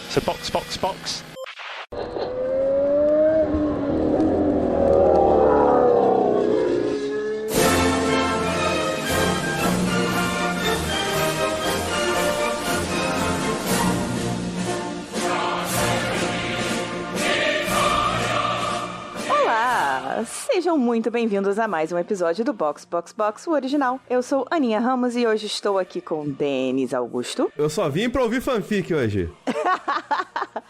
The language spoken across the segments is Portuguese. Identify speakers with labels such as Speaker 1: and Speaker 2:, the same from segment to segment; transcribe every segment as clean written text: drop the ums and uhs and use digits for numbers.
Speaker 1: So box, box, box.
Speaker 2: Sejam muito bem-vindos a mais um episódio do Box, Box, Box, o original. Eu sou Aninha Ramos e hoje estou aqui com Denis Augusto.
Speaker 3: Eu só vim pra ouvir fanfic hoje.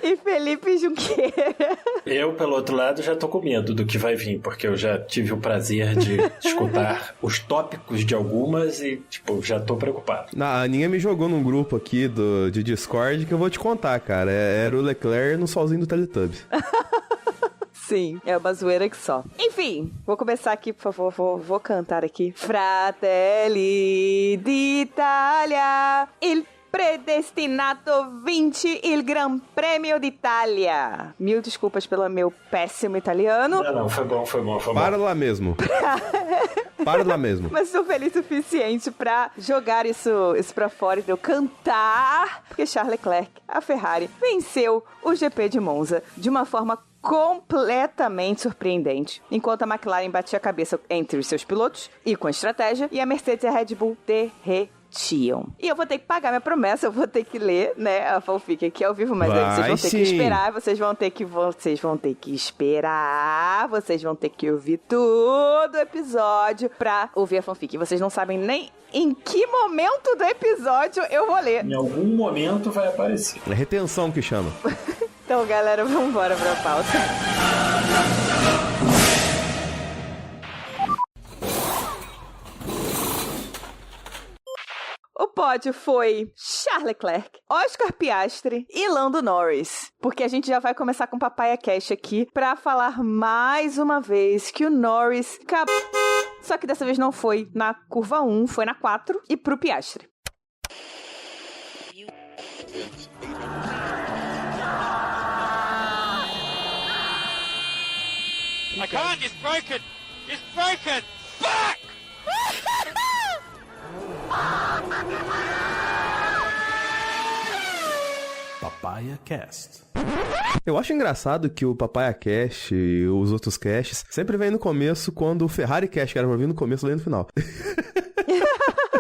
Speaker 2: E Felipe Junqueira.
Speaker 4: Eu, pelo outro lado, já tô com medo do que vai vir, porque eu já tive o prazer de escutar os tópicos de algumas e, já tô preocupado.
Speaker 3: A Aninha me jogou num grupo aqui de Discord que eu vou te contar, cara. Era o Leclerc no solzinho do Teletubbies.
Speaker 2: Sim, é uma zoeira que só. Enfim, vou começar aqui, por favor, vou cantar aqui. Fratelli d'Italia, il predestinato vinci il Gran Premio d'Italia. Mil desculpas pelo meu péssimo italiano.
Speaker 4: Não, foi bom.
Speaker 3: Para lá mesmo. Para lá mesmo.
Speaker 2: Mas sou feliz o suficiente pra jogar isso pra fora e eu cantar, porque Charles Leclerc, a Ferrari, venceu o GP de Monza de uma forma completamente surpreendente, enquanto a McLaren batia a cabeça entre os seus pilotos e com estratégia, e a Mercedes e a Red Bull derretiam. E eu vou ter que pagar minha promessa, eu vou ter que ler, né, a fanfic aqui ao vivo, mas aí vocês vão ter que esperar, vocês vão ter que esperar, vocês vão ter que ouvir todo o episódio pra ouvir a fanfic. Vocês não sabem nem em que momento do episódio eu vou ler.
Speaker 4: Em algum momento vai aparecer.
Speaker 3: É retenção que chama.
Speaker 2: Então, galera, vamos embora pra pauta. O pódio foi Charles Leclerc, Oscar Piastri e Lando Norris. Porque a gente já vai começar com Papaya Cash aqui pra falar mais uma vez que o Norris acabou. Só que dessa vez não foi na curva 1, foi na 4 e pro Piastri.
Speaker 1: I can't, it's broken! It's broken! Fuck!
Speaker 5: Papaya Cast.
Speaker 3: Eu acho engraçado que o Papaya Cast e os outros casts sempre vem no começo, quando o Ferrari Cast, que era pra vir no começo, vem no final.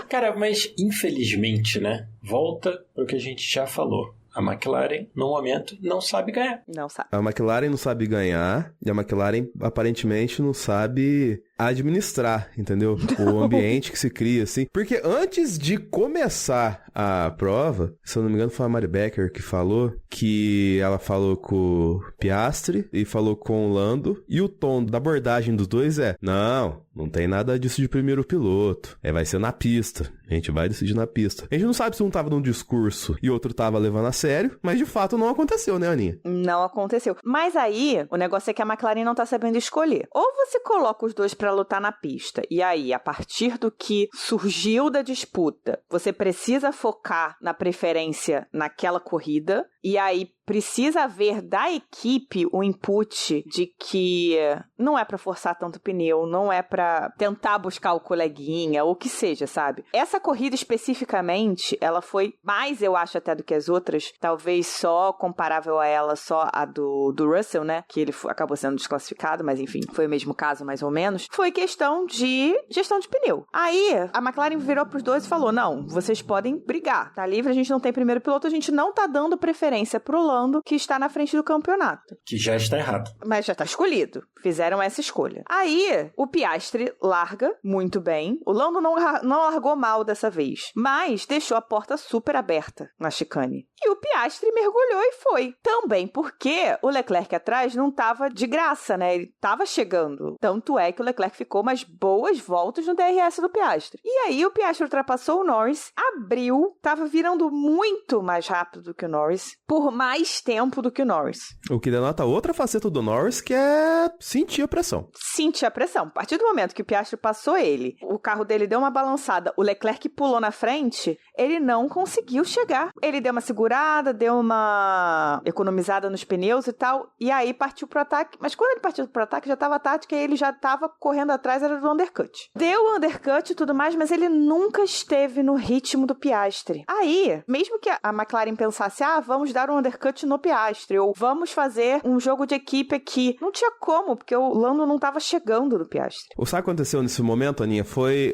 Speaker 4: Cara, mas infelizmente, né? Volta pro que a gente já falou. A McLaren, no momento, não sabe ganhar.
Speaker 2: Não sabe.
Speaker 3: A McLaren não sabe ganhar e a McLaren aparentemente não sabe administrar, entendeu? O ambiente que se cria, assim. Porque antes de começar a prova, se eu não me engano foi a Mari Becker que falou, que ela falou com o Piastri e falou com o Lando, e o tom da abordagem dos dois é: não tem nada disso de primeiro piloto, vai ser na pista, a gente vai decidir na pista. A gente não sabe se um tava num discurso e outro tava levando a sério, mas de fato não aconteceu, né, Aninha?
Speaker 2: Não aconteceu. Mas aí, o negócio é que a McLaren não tá sabendo escolher. Ou você coloca os dois pra lutar na pista, e aí, a partir do que surgiu da disputa, você precisa focar na preferência naquela corrida, e aí precisa haver da equipe o input de que não é pra forçar tanto pneu, não é pra tentar buscar o coleguinha, ou o que seja, sabe? Essa corrida especificamente, ela foi mais, eu acho, até do que as outras, talvez só comparável a ela, só a do Russell, né? Que ele acabou sendo desclassificado, mas enfim, foi o mesmo caso, mais ou menos. Foi questão de gestão de pneu. Aí, a McLaren virou pros dois e falou: não, vocês podem brigar, tá livre, a gente não tem primeiro piloto, a gente não tá dando preferência pro Lando, que está na frente do campeonato.
Speaker 4: Que já está errado.
Speaker 2: Mas já tá escolhido. Fizeram essa escolha. Aí, o Piastri larga muito bem. O Lando não largou mal dessa vez, mas deixou a porta super aberta na chicane. E o Piastri mergulhou e foi. Também porque o Leclerc atrás não tava de graça, né? Ele tava chegando. Tanto é que o Leclerc ficou umas boas voltas no DRS do Piastri. E aí, o Piastri ultrapassou o Norris, abriu, tava virando muito mais rápido do que o Norris, por mais tempo do que o Norris.
Speaker 3: O que denota outra faceta do Norris, que é sentir a pressão.
Speaker 2: Sentir a pressão. A partir do momento que o Piastri passou ele, o carro dele deu uma balançada, o Leclerc pulou na frente, ele não conseguiu chegar. Ele deu uma segurada, deu uma economizada nos pneus e tal, e aí partiu pro ataque. Mas quando ele partiu pro ataque, já tava a tática e ele já tava correndo atrás, era do undercut. Deu o undercut e tudo mais, mas ele nunca esteve no ritmo do Piastri. Aí, mesmo que a McLaren pensasse, vamos dar um undercut no Piastri, ou vamos fazer um jogo de equipe aqui. Não tinha como, porque o Lando não tava chegando no Piastri.
Speaker 3: O que aconteceu nesse momento, Aninha,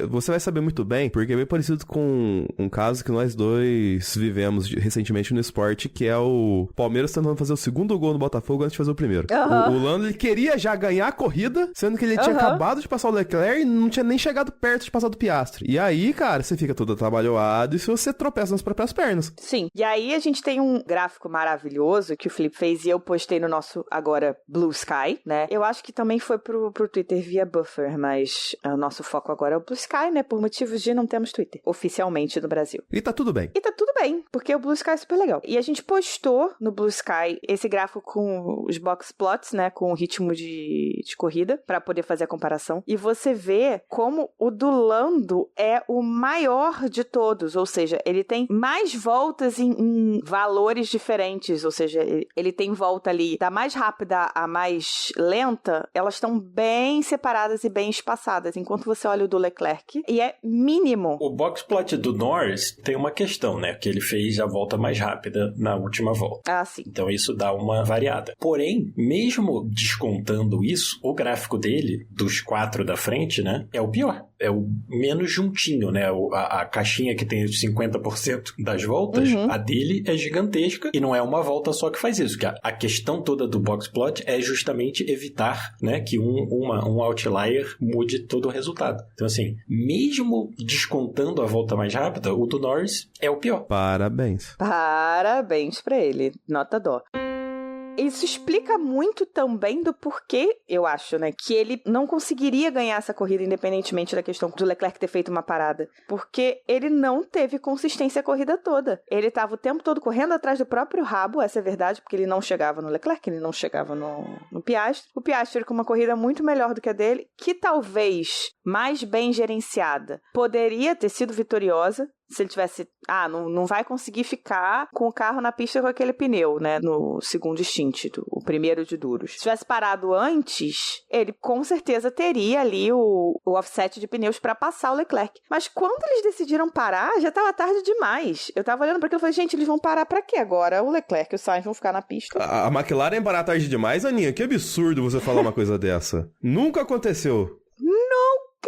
Speaker 3: você vai saber muito bem, porque é bem parecido com um caso que nós dois vivemos recentemente no esporte, que é o Palmeiras tentando fazer o segundo gol no Botafogo antes de fazer o primeiro. O Lando, ele queria já ganhar a corrida, sendo que ele tinha acabado de passar o Leclerc e não tinha nem chegado perto de passar do Piastri. E aí, cara, você fica todo atabalhoado e se você tropeça nas próprias pernas.
Speaker 2: Sim. E aí a gente tem um gráfico maravilhoso que o Felipe fez e eu postei no nosso agora Blue Sky, né? Eu acho que também foi pro Twitter via Buffer, mas o nosso foco agora é o Blue Sky, né? Por motivos de não termos Twitter oficialmente no Brasil.
Speaker 3: E tá tudo bem.
Speaker 2: E tá tudo bem, porque o Blue Sky é super legal. E a gente postou no Blue Sky esse gráfico com os box plots, né? Com o ritmo de corrida, pra poder fazer a comparação. E você vê como o do Lando é o maior de todos, ou seja, ele tem mais voltas em valores diferentes, ou seja, ele tem volta ali da mais rápida à mais lenta, elas estão bem separadas e bem espaçadas, enquanto você olha o do Leclerc, e é mínimo.
Speaker 4: O box plot do Norris tem uma questão, né, que ele fez a volta mais rápida na última volta.
Speaker 2: Ah, sim.
Speaker 4: Então isso dá uma variada. Porém, mesmo descontando isso, o gráfico dele, dos 4 da frente, né, é o pior. É o menos juntinho, né? A caixinha que tem os 50% das voltas, a dele é gigantesca e não é uma volta só que faz isso. Que a questão toda do box plot é justamente evitar, né, que um outlier mude todo o resultado. Então, assim, mesmo descontando a volta mais rápida, o do Norris é o pior.
Speaker 3: Parabéns.
Speaker 2: Parabéns pra ele. Nota dó. Isso explica muito também do porquê, eu acho, né, que ele não conseguiria ganhar essa corrida independentemente da questão do Leclerc ter feito uma parada. Porque ele não teve consistência a corrida toda. Ele estava o tempo todo correndo atrás do próprio rabo, essa é a verdade, porque ele não chegava no Leclerc, ele não chegava no Piastri. O Piastri com uma corrida muito melhor do que a dele, que talvez mais bem gerenciada, poderia ter sido vitoriosa, se ele tivesse, não vai conseguir ficar com o carro na pista com aquele pneu, né, no segundo stint, o primeiro de duros. Se tivesse parado antes, ele com certeza teria ali o offset de pneus para passar o Leclerc. Mas quando eles decidiram parar, já estava tarde demais. Eu tava olhando para aquilo e falei, gente, eles vão parar para quê agora? O Leclerc e o Sainz vão ficar na pista.
Speaker 3: A McLaren parar tarde demais, Aninha? Que absurdo você falar uma coisa dessa. Nunca aconteceu.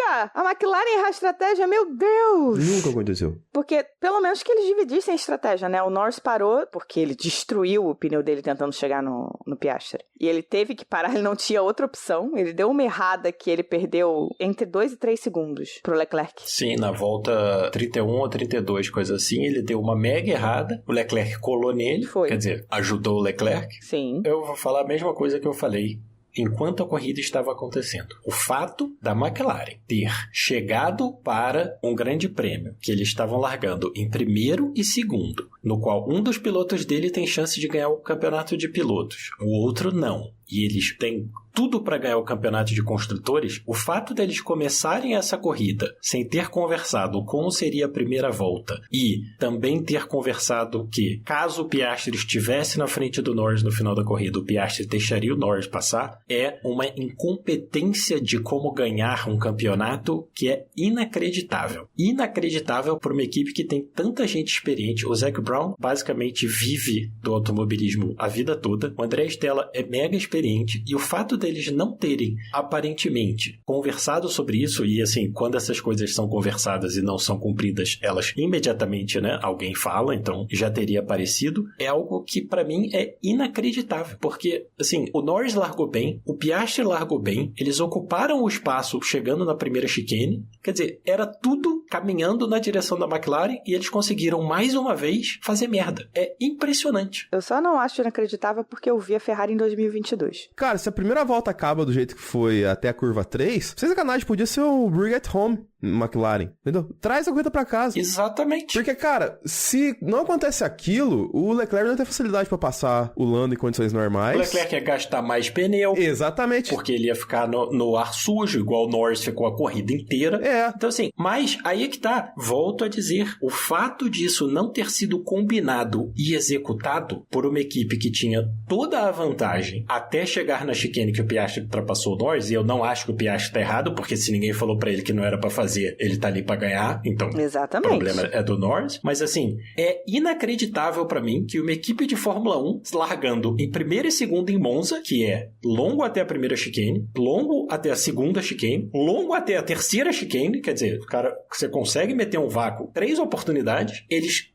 Speaker 2: A McLaren errar a estratégia, meu Deus!
Speaker 3: Nunca aconteceu.
Speaker 2: Porque, pelo menos que eles dividissem a estratégia, né? O Norris parou, porque ele destruiu o pneu dele tentando chegar no Piastri. E ele teve que parar, ele não tinha outra opção. Ele deu uma errada que ele perdeu entre 2 e 3 segundos pro Leclerc.
Speaker 4: Sim, na volta 31 ou 32, coisa assim, ele deu uma mega errada, o Leclerc colou nele, quer dizer, ajudou o Leclerc.
Speaker 2: Sim.
Speaker 4: Eu vou falar a mesma coisa que eu falei enquanto a corrida estava acontecendo. O fato da McLaren ter chegado para um grande prêmio, que eles estavam largando em primeiro e segundo, no qual um dos pilotos dele tem chance de ganhar o campeonato de pilotos, o outro não. E eles têm tudo para ganhar o campeonato de construtores, o fato deles começarem essa corrida sem ter conversado como seria a primeira volta e também ter conversado que, caso o Piastri estivesse na frente do Norris no final da corrida, o Piastri deixaria o Norris passar, é uma incompetência de como ganhar um campeonato que é inacreditável. Inacreditável para uma equipe que tem tanta gente experiente. O Zac Brown basicamente vive do automobilismo a vida toda. O André Stella é mega experiente e o fato deles não terem, aparentemente, conversado sobre isso, e assim, quando essas coisas são conversadas e não são cumpridas, elas imediatamente, né, alguém fala, então já teria aparecido, é algo que pra mim é inacreditável, porque, assim, o Norris largou bem, o Piastri largou bem, eles ocuparam o espaço chegando na primeira chicane, quer dizer, era tudo caminhando na direção da McLaren e eles conseguiram, mais uma vez, fazer merda. É impressionante.
Speaker 2: Eu só não acho inacreditável porque eu vi a Ferrari em 2022.
Speaker 3: Cara, se a primeira volta acaba do jeito que foi até a curva 3, sem sacanagem, podia ser o Bring It Home McLaren, entendeu? Traz a corrida pra casa.
Speaker 4: Exatamente.
Speaker 3: Porque, cara, se não acontece aquilo, o Leclerc não tem facilidade pra passar o Lando em condições normais.
Speaker 4: O Leclerc ia gastar mais pneu.
Speaker 3: Exatamente.
Speaker 4: Porque ele ia ficar no ar sujo, igual o Norris ficou a corrida inteira.
Speaker 3: É.
Speaker 4: Então, assim, mas aí é que tá. Volto a dizer, o fato disso não ter sido combinado e executado por uma equipe que tinha toda a vantagem até chegar na chicane que o Piastri ultrapassou o Norris, e eu não acho que o Piastri tá errado, porque se ninguém falou pra ele que não era pra fazer, fazer, ele tá ali pra ganhar, então
Speaker 2: Exatamente.
Speaker 4: o problema é do Norris. Mas assim, é inacreditável pra mim que uma equipe de Fórmula 1 largando em primeiro e segundo em Monza, que é longo até a primeira chicane, longo até a segunda chicane, longo até a terceira chicane, quer dizer, o cara, você consegue meter um vácuo, 3 oportunidades, eles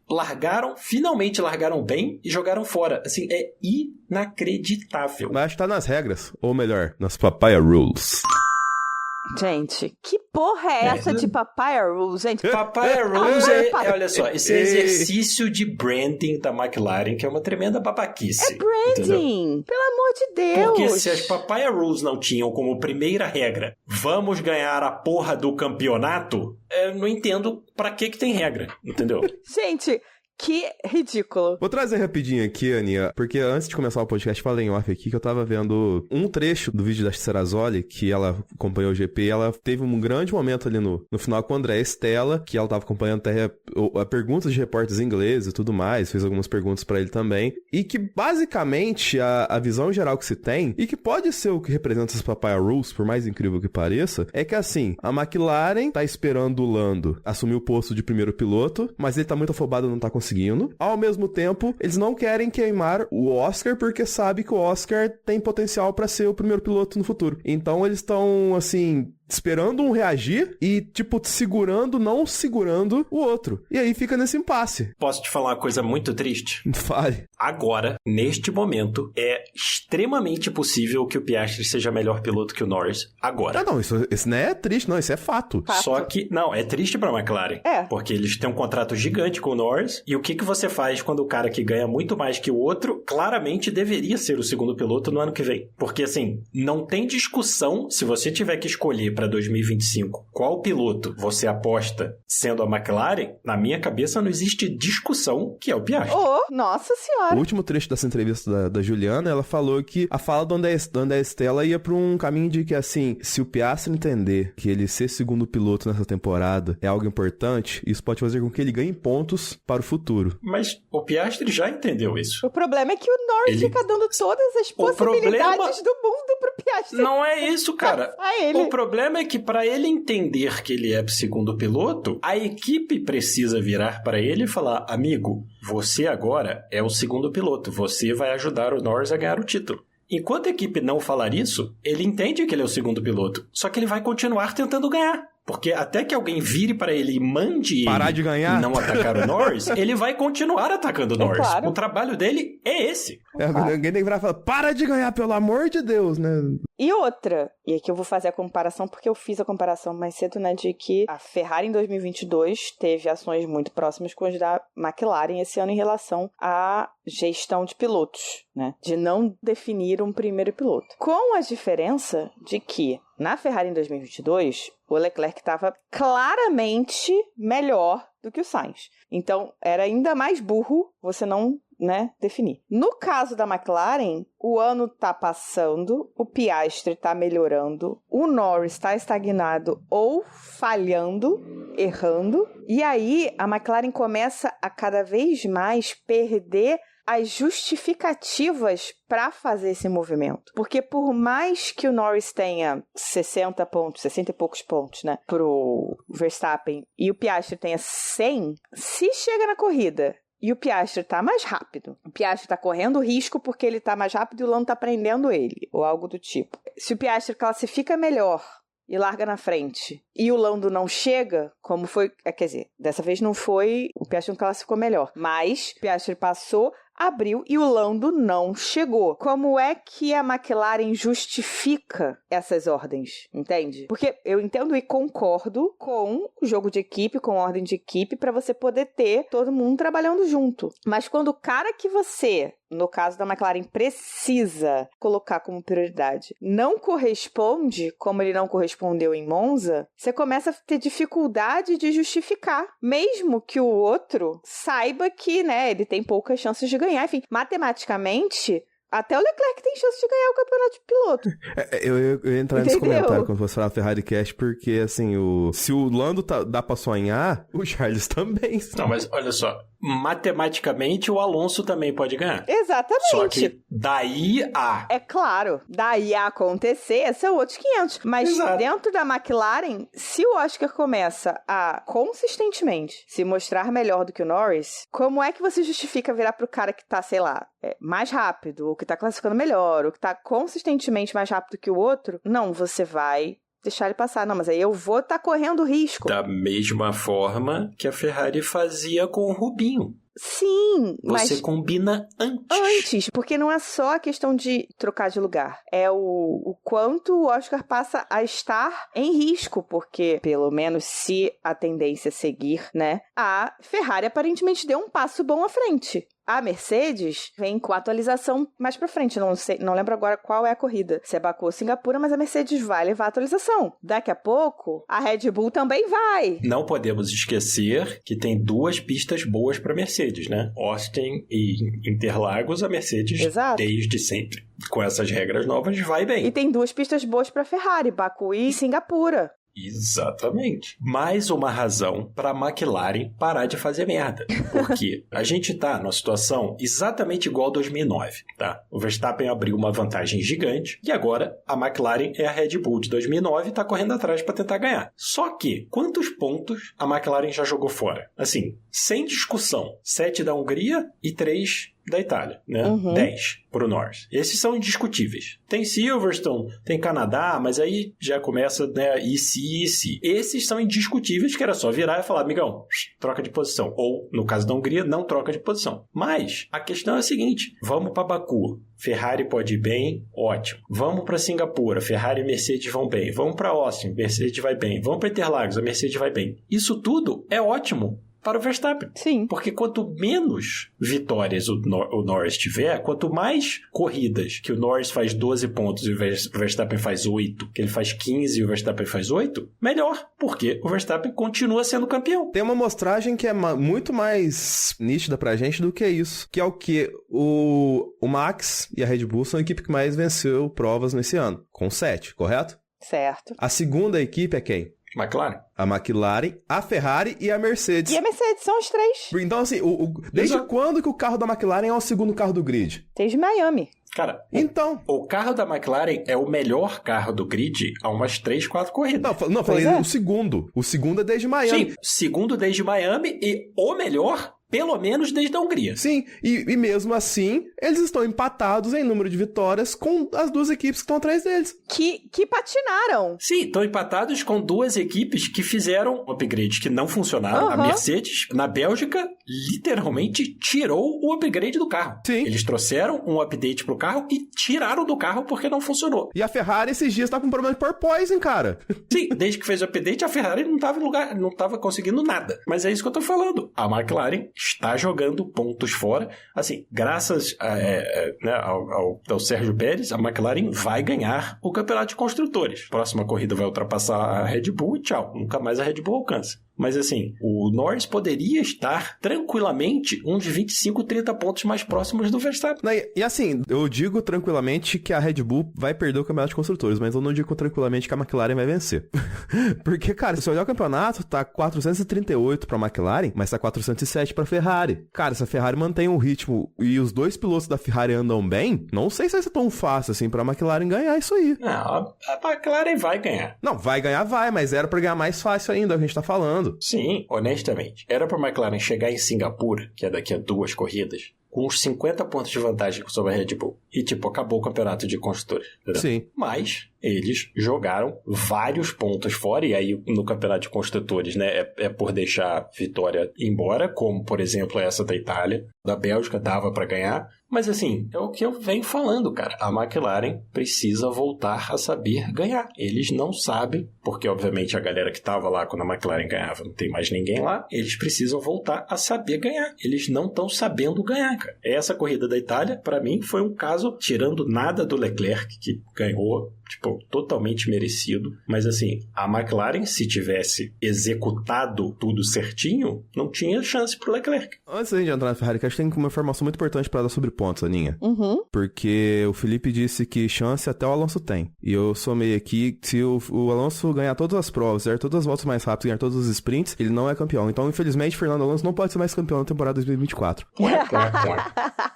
Speaker 4: finalmente largaram bem e jogaram fora. Assim, é inacreditável.
Speaker 3: Mas acho que tá nas regras, ou melhor, nas Papaya Rules.
Speaker 2: Gente, que porra é essa de Papaya Rules, gente?
Speaker 4: Papaya Rules olha só, esse exercício de branding da McLaren, que é uma tremenda babaquice.
Speaker 2: É branding! Entendeu? Pelo amor de Deus!
Speaker 4: Porque se as Papaya Rules não tinham como primeira regra, vamos ganhar a porra do campeonato, eu não entendo pra que tem regra, entendeu?
Speaker 2: Gente, que ridículo.
Speaker 3: Vou trazer rapidinho aqui, Aninha, porque antes de começar o podcast, falei em off aqui que eu tava vendo um trecho do vídeo da Serrazoli, que ela acompanhou o GP, e ela teve um grande momento ali no final com o André Stella, que ela tava acompanhando até a perguntas de repórteres ingleses e tudo mais, fez algumas perguntas pra ele também, e que basicamente a visão geral que se tem, e que pode ser o que representa essas Papaya Rules, por mais incrível que pareça, é que assim, a McLaren tá esperando o Lando assumir o posto de primeiro piloto, mas ele tá muito afobado e não tá conseguindo. Ao mesmo tempo, eles não querem queimar o Oscar porque sabe que o Oscar tem potencial pra ser o primeiro piloto no futuro. Então eles estão, assim, esperando um reagir e, tipo, não segurando o outro. E aí fica nesse impasse.
Speaker 4: Posso te falar uma coisa muito triste?
Speaker 3: Fale.
Speaker 4: Agora, neste momento, é extremamente possível que o Piastri seja melhor piloto que o Norris. Agora.
Speaker 3: Não, isso não é triste, não, isso é fato.
Speaker 4: Só que, não, é triste pra McLaren.
Speaker 2: É.
Speaker 4: Porque eles têm um contrato gigante com o Norris. E o que você faz quando o cara que ganha muito mais que o outro, claramente deveria ser o segundo piloto no ano que vem? Porque, assim, não tem discussão se você tiver que escolher para 2025 qual piloto você aposta sendo a McLaren, na minha cabeça não existe discussão que é o Piastri.
Speaker 2: Oh, nossa senhora.
Speaker 3: O último trecho dessa entrevista da Juliana, ela falou que a fala do André Stella ia pra um caminho de que, assim, se o Piastri entender que ele ser segundo piloto nessa temporada é algo importante, isso pode fazer com que ele ganhe pontos para o futuro.
Speaker 4: Mas o Piastri já entendeu isso.
Speaker 2: O problema é que o Norris fica dando todas as possibilidades do mundo pro Piastri.
Speaker 4: Não é isso, cara.
Speaker 2: Ele.
Speaker 4: O problema é que para ele entender que ele é segundo piloto, a equipe precisa virar para ele e falar: amigo, você agora é o segundo piloto, você vai ajudar o Norris a ganhar o título. Enquanto a equipe não falar isso, ele entende que ele é o segundo piloto, só que ele vai continuar tentando ganhar. Porque até que alguém vire para ele e mande
Speaker 3: parar
Speaker 4: ele
Speaker 3: de ganhar,
Speaker 4: não atacar o Norris, ele vai continuar atacando o Norris.
Speaker 2: Claro.
Speaker 4: O trabalho dele é esse.
Speaker 3: Alguém tem que virar e falar: para de ganhar, pelo amor de Deus, né?
Speaker 2: E outra, e aqui eu vou fazer a comparação porque eu fiz a comparação mais cedo, né, de que a Ferrari em 2022 teve ações muito próximas com as da McLaren esse ano em relação à gestão de pilotos, né, de não definir um primeiro piloto. Com a diferença de que na Ferrari em 2022, o Leclerc estava claramente melhor do que o Sainz. Então, era ainda mais burro você não, né, definir. No caso da McLaren, o ano tá passando, o Piastri tá melhorando, o Norris tá estagnado ou falhando, errando, e aí a McLaren começa a cada vez mais perder as justificativas para fazer esse movimento. Porque por mais que o Norris tenha 60 pontos, 60 e poucos pontos, né, pro Verstappen, e o Piastri tenha 100, se chega na corrida e o Piastri tá mais rápido, o Piastri tá correndo risco porque ele tá mais rápido e o Lando tá prendendo ele, ou algo do tipo. Se o Piastri classifica melhor e larga na frente, e o Lando não chega, como foi, quer dizer, dessa vez não foi, o Piastri não classificou melhor, mas o Piastri passou, abriu e o Lando não chegou. Como é que a McLaren justifica essas ordens, entende? Porque eu entendo e concordo com o jogo de equipe, com a ordem de equipe, para você poder ter todo mundo trabalhando junto. Mas quando o cara que você, no caso da McLaren, precisa colocar como prioridade, não corresponde, como ele não correspondeu em Monza, você começa a ter dificuldade de justificar, mesmo que o outro saiba que, né, ele tem poucas chances de ganhar. Enfim, matematicamente, Até o Leclerc tem chance de ganhar o campeonato de piloto.
Speaker 3: Eu ia entrar nesse
Speaker 2: Entendeu?
Speaker 3: comentário quando você falar Ferrari Cast, porque, assim, se o Lando dá pra sonhar, o Charles também.
Speaker 4: Não, mas olha só, matematicamente o Alonso também pode ganhar.
Speaker 2: Exatamente.
Speaker 4: Só que daí a...
Speaker 2: É claro, daí a acontecer, são outros 500. Mas
Speaker 4: Exato.
Speaker 2: dentro da McLaren, se o Oscar começa a consistentemente se mostrar melhor do que o Norris, como é que você justifica virar pro cara que tá, sei lá, mais rápido, ou que tá classificando melhor, ou que tá consistentemente mais rápido que o outro? Não, você vai deixar ele passar. Não, mas aí eu vou estar correndo risco.
Speaker 4: Da mesma forma que a Ferrari fazia com o Rubinho.
Speaker 2: Sim,
Speaker 4: Você
Speaker 2: mas
Speaker 4: combina antes.
Speaker 2: antes, porque não é só a questão de trocar de lugar. É o quanto o Oscar passa a estar em risco, porque, pelo menos se a tendência é seguir, né, a Ferrari aparentemente deu um passo bom à frente. A Mercedes vem com a atualização mais pra frente. Não lembro agora qual é a corrida. Se é Baku ou Singapura, mas a Mercedes vai levar a atualização. Daqui a pouco, a Red Bull também vai.
Speaker 4: Não podemos esquecer que tem 2 pistas boas para Mercedes, né? Austin e Interlagos, a Mercedes,
Speaker 2: Exato.
Speaker 4: desde sempre, com essas regras novas, vai bem.
Speaker 2: E tem 2 pistas boas pra Ferrari, Baku e Singapura.
Speaker 4: Exatamente. Mais uma razão para a McLaren parar de fazer merda. Porque a gente tá numa situação exatamente igual a 2009, tá? O Verstappen abriu uma vantagem gigante e agora a McLaren é a Red Bull de 2009 e tá correndo atrás para tentar ganhar. Só que, quantos pontos a McLaren já jogou fora? Assim, sem discussão. 7 da Hungria e 3 da Itália, né? 10 pro Norris. Esses são indiscutíveis. Tem Silverstone, tem Canadá, mas aí já começa, né, e se. Esses são indiscutíveis, que era só virar e falar, amigão, troca de posição. Ou, no caso da Hungria, não troca de posição. Mas a questão é a seguinte, vamos para Baku. Ferrari pode ir bem, ótimo. Vamos para Singapura, Ferrari e Mercedes vão bem. Vamos para Austin, Mercedes vai bem. Vamos para Interlagos, a Mercedes vai bem. Isso tudo é ótimo para o Verstappen.
Speaker 2: Sim.
Speaker 4: Porque quanto menos vitórias o Norris tiver, quanto mais corridas que o Norris faz 12 pontos e o Verstappen faz 8, que ele faz 15 e o Verstappen faz 8, melhor, porque o Verstappen continua sendo campeão.
Speaker 3: Tem uma amostragem que é muito mais nítida pra gente do que isso, que é o que o Max e a Red Bull são a equipe que mais venceu provas nesse ano, com 7, correto?
Speaker 2: Certo.
Speaker 3: A segunda equipe é quem?
Speaker 4: McLaren.
Speaker 3: A McLaren, a Ferrari e a Mercedes.
Speaker 2: E a Mercedes são as 3.
Speaker 3: Então, assim, desde
Speaker 4: Exato.
Speaker 3: quando que o carro da McLaren é o segundo carro do grid?
Speaker 2: Desde Miami.
Speaker 4: Cara,
Speaker 3: Então...
Speaker 4: o carro da McLaren é o melhor carro do grid há umas 3, 4 corridas.
Speaker 3: Não, falei
Speaker 2: Pois é.
Speaker 3: o segundo. O segundo é desde Miami.
Speaker 4: Sim, segundo desde Miami e o melhor, pelo menos desde a Hungria.
Speaker 3: Sim, e mesmo assim, eles estão empatados em número de vitórias com as 2 equipes que estão atrás deles.
Speaker 2: Que patinaram.
Speaker 4: Sim, estão empatados com 2 equipes que fizeram um upgrade que não funcionaram. A Mercedes, na Bélgica, literalmente tirou o upgrade do carro.
Speaker 3: Sim.
Speaker 4: Eles trouxeram um update pro carro e tiraram do carro porque não funcionou.
Speaker 3: E a Ferrari esses dias tá com problema de porpoising, cara.
Speaker 4: Sim, desde que fez o update, a Ferrari não tava em lugar, não tava conseguindo nada. Mas é isso que eu tô falando. A McLaren está jogando pontos fora. Assim, graças ao Sérgio Pérez, a McLaren vai ganhar o campeonato de construtores. Próxima corrida vai ultrapassar a Red Bull e tchau. Nunca mais a Red Bull alcança. Mas assim, o Norris poderia estar tranquilamente uns 25, 30 pontos mais próximos do Verstappen.
Speaker 3: E assim, eu digo tranquilamente que a Red Bull vai perder o campeonato de construtores, mas eu não digo tranquilamente que a McLaren vai vencer. Porque, cara, se você olhar o campeonato, tá 438 pra McLaren, mas tá 407 pra Ferrari. Cara, se a Ferrari mantém um ritmo e os 2 pilotos da Ferrari andam bem, não sei se vai ser tão fácil assim pra McLaren ganhar isso aí.
Speaker 4: Não, a McLaren vai ganhar.
Speaker 3: Não, vai ganhar, vai, mas era pra ganhar mais fácil ainda, é o que a gente tá falando.
Speaker 4: Sim, honestamente. Era pra McLaren chegar em Singapura, que é daqui a 2 corridas, com uns 50 pontos de vantagem sobre a Red Bull. E, acabou o campeonato de construtores. Entendeu?
Speaker 3: Sim.
Speaker 4: Mas eles jogaram vários pontos fora, e aí no campeonato de construtores, né, é por deixar vitória embora, como, por exemplo, essa da Itália. Da Bélgica dava pra ganhar. Mas, assim, é o que eu venho falando, cara. A McLaren precisa voltar a saber ganhar. Eles não sabem, porque, obviamente, a galera que tava lá quando a McLaren ganhava, não tem mais ninguém lá. Eles precisam voltar a saber ganhar. Eles não estão sabendo ganhar, cara. Essa corrida da Itália, pra mim, foi um caso, tirando nada do Leclerc, que ganhou, totalmente merecido. Mas, assim, a McLaren, se tivesse executado tudo certinho, não tinha chance pro Leclerc.
Speaker 3: Antes da gente entrar na Ferrari, que acho que tem uma informação muito importante pra dar sobre pontos, Aninha.
Speaker 2: Uhum.
Speaker 3: Porque o Felipe disse que chance até o Alonso tem. E eu somei aqui, se o Alonso ganhar todas as provas, ganhar todas as voltas mais rápidas, ganhar todos os sprints, ele não é campeão. Então, infelizmente, Fernando Alonso não pode ser mais campeão na temporada 2024.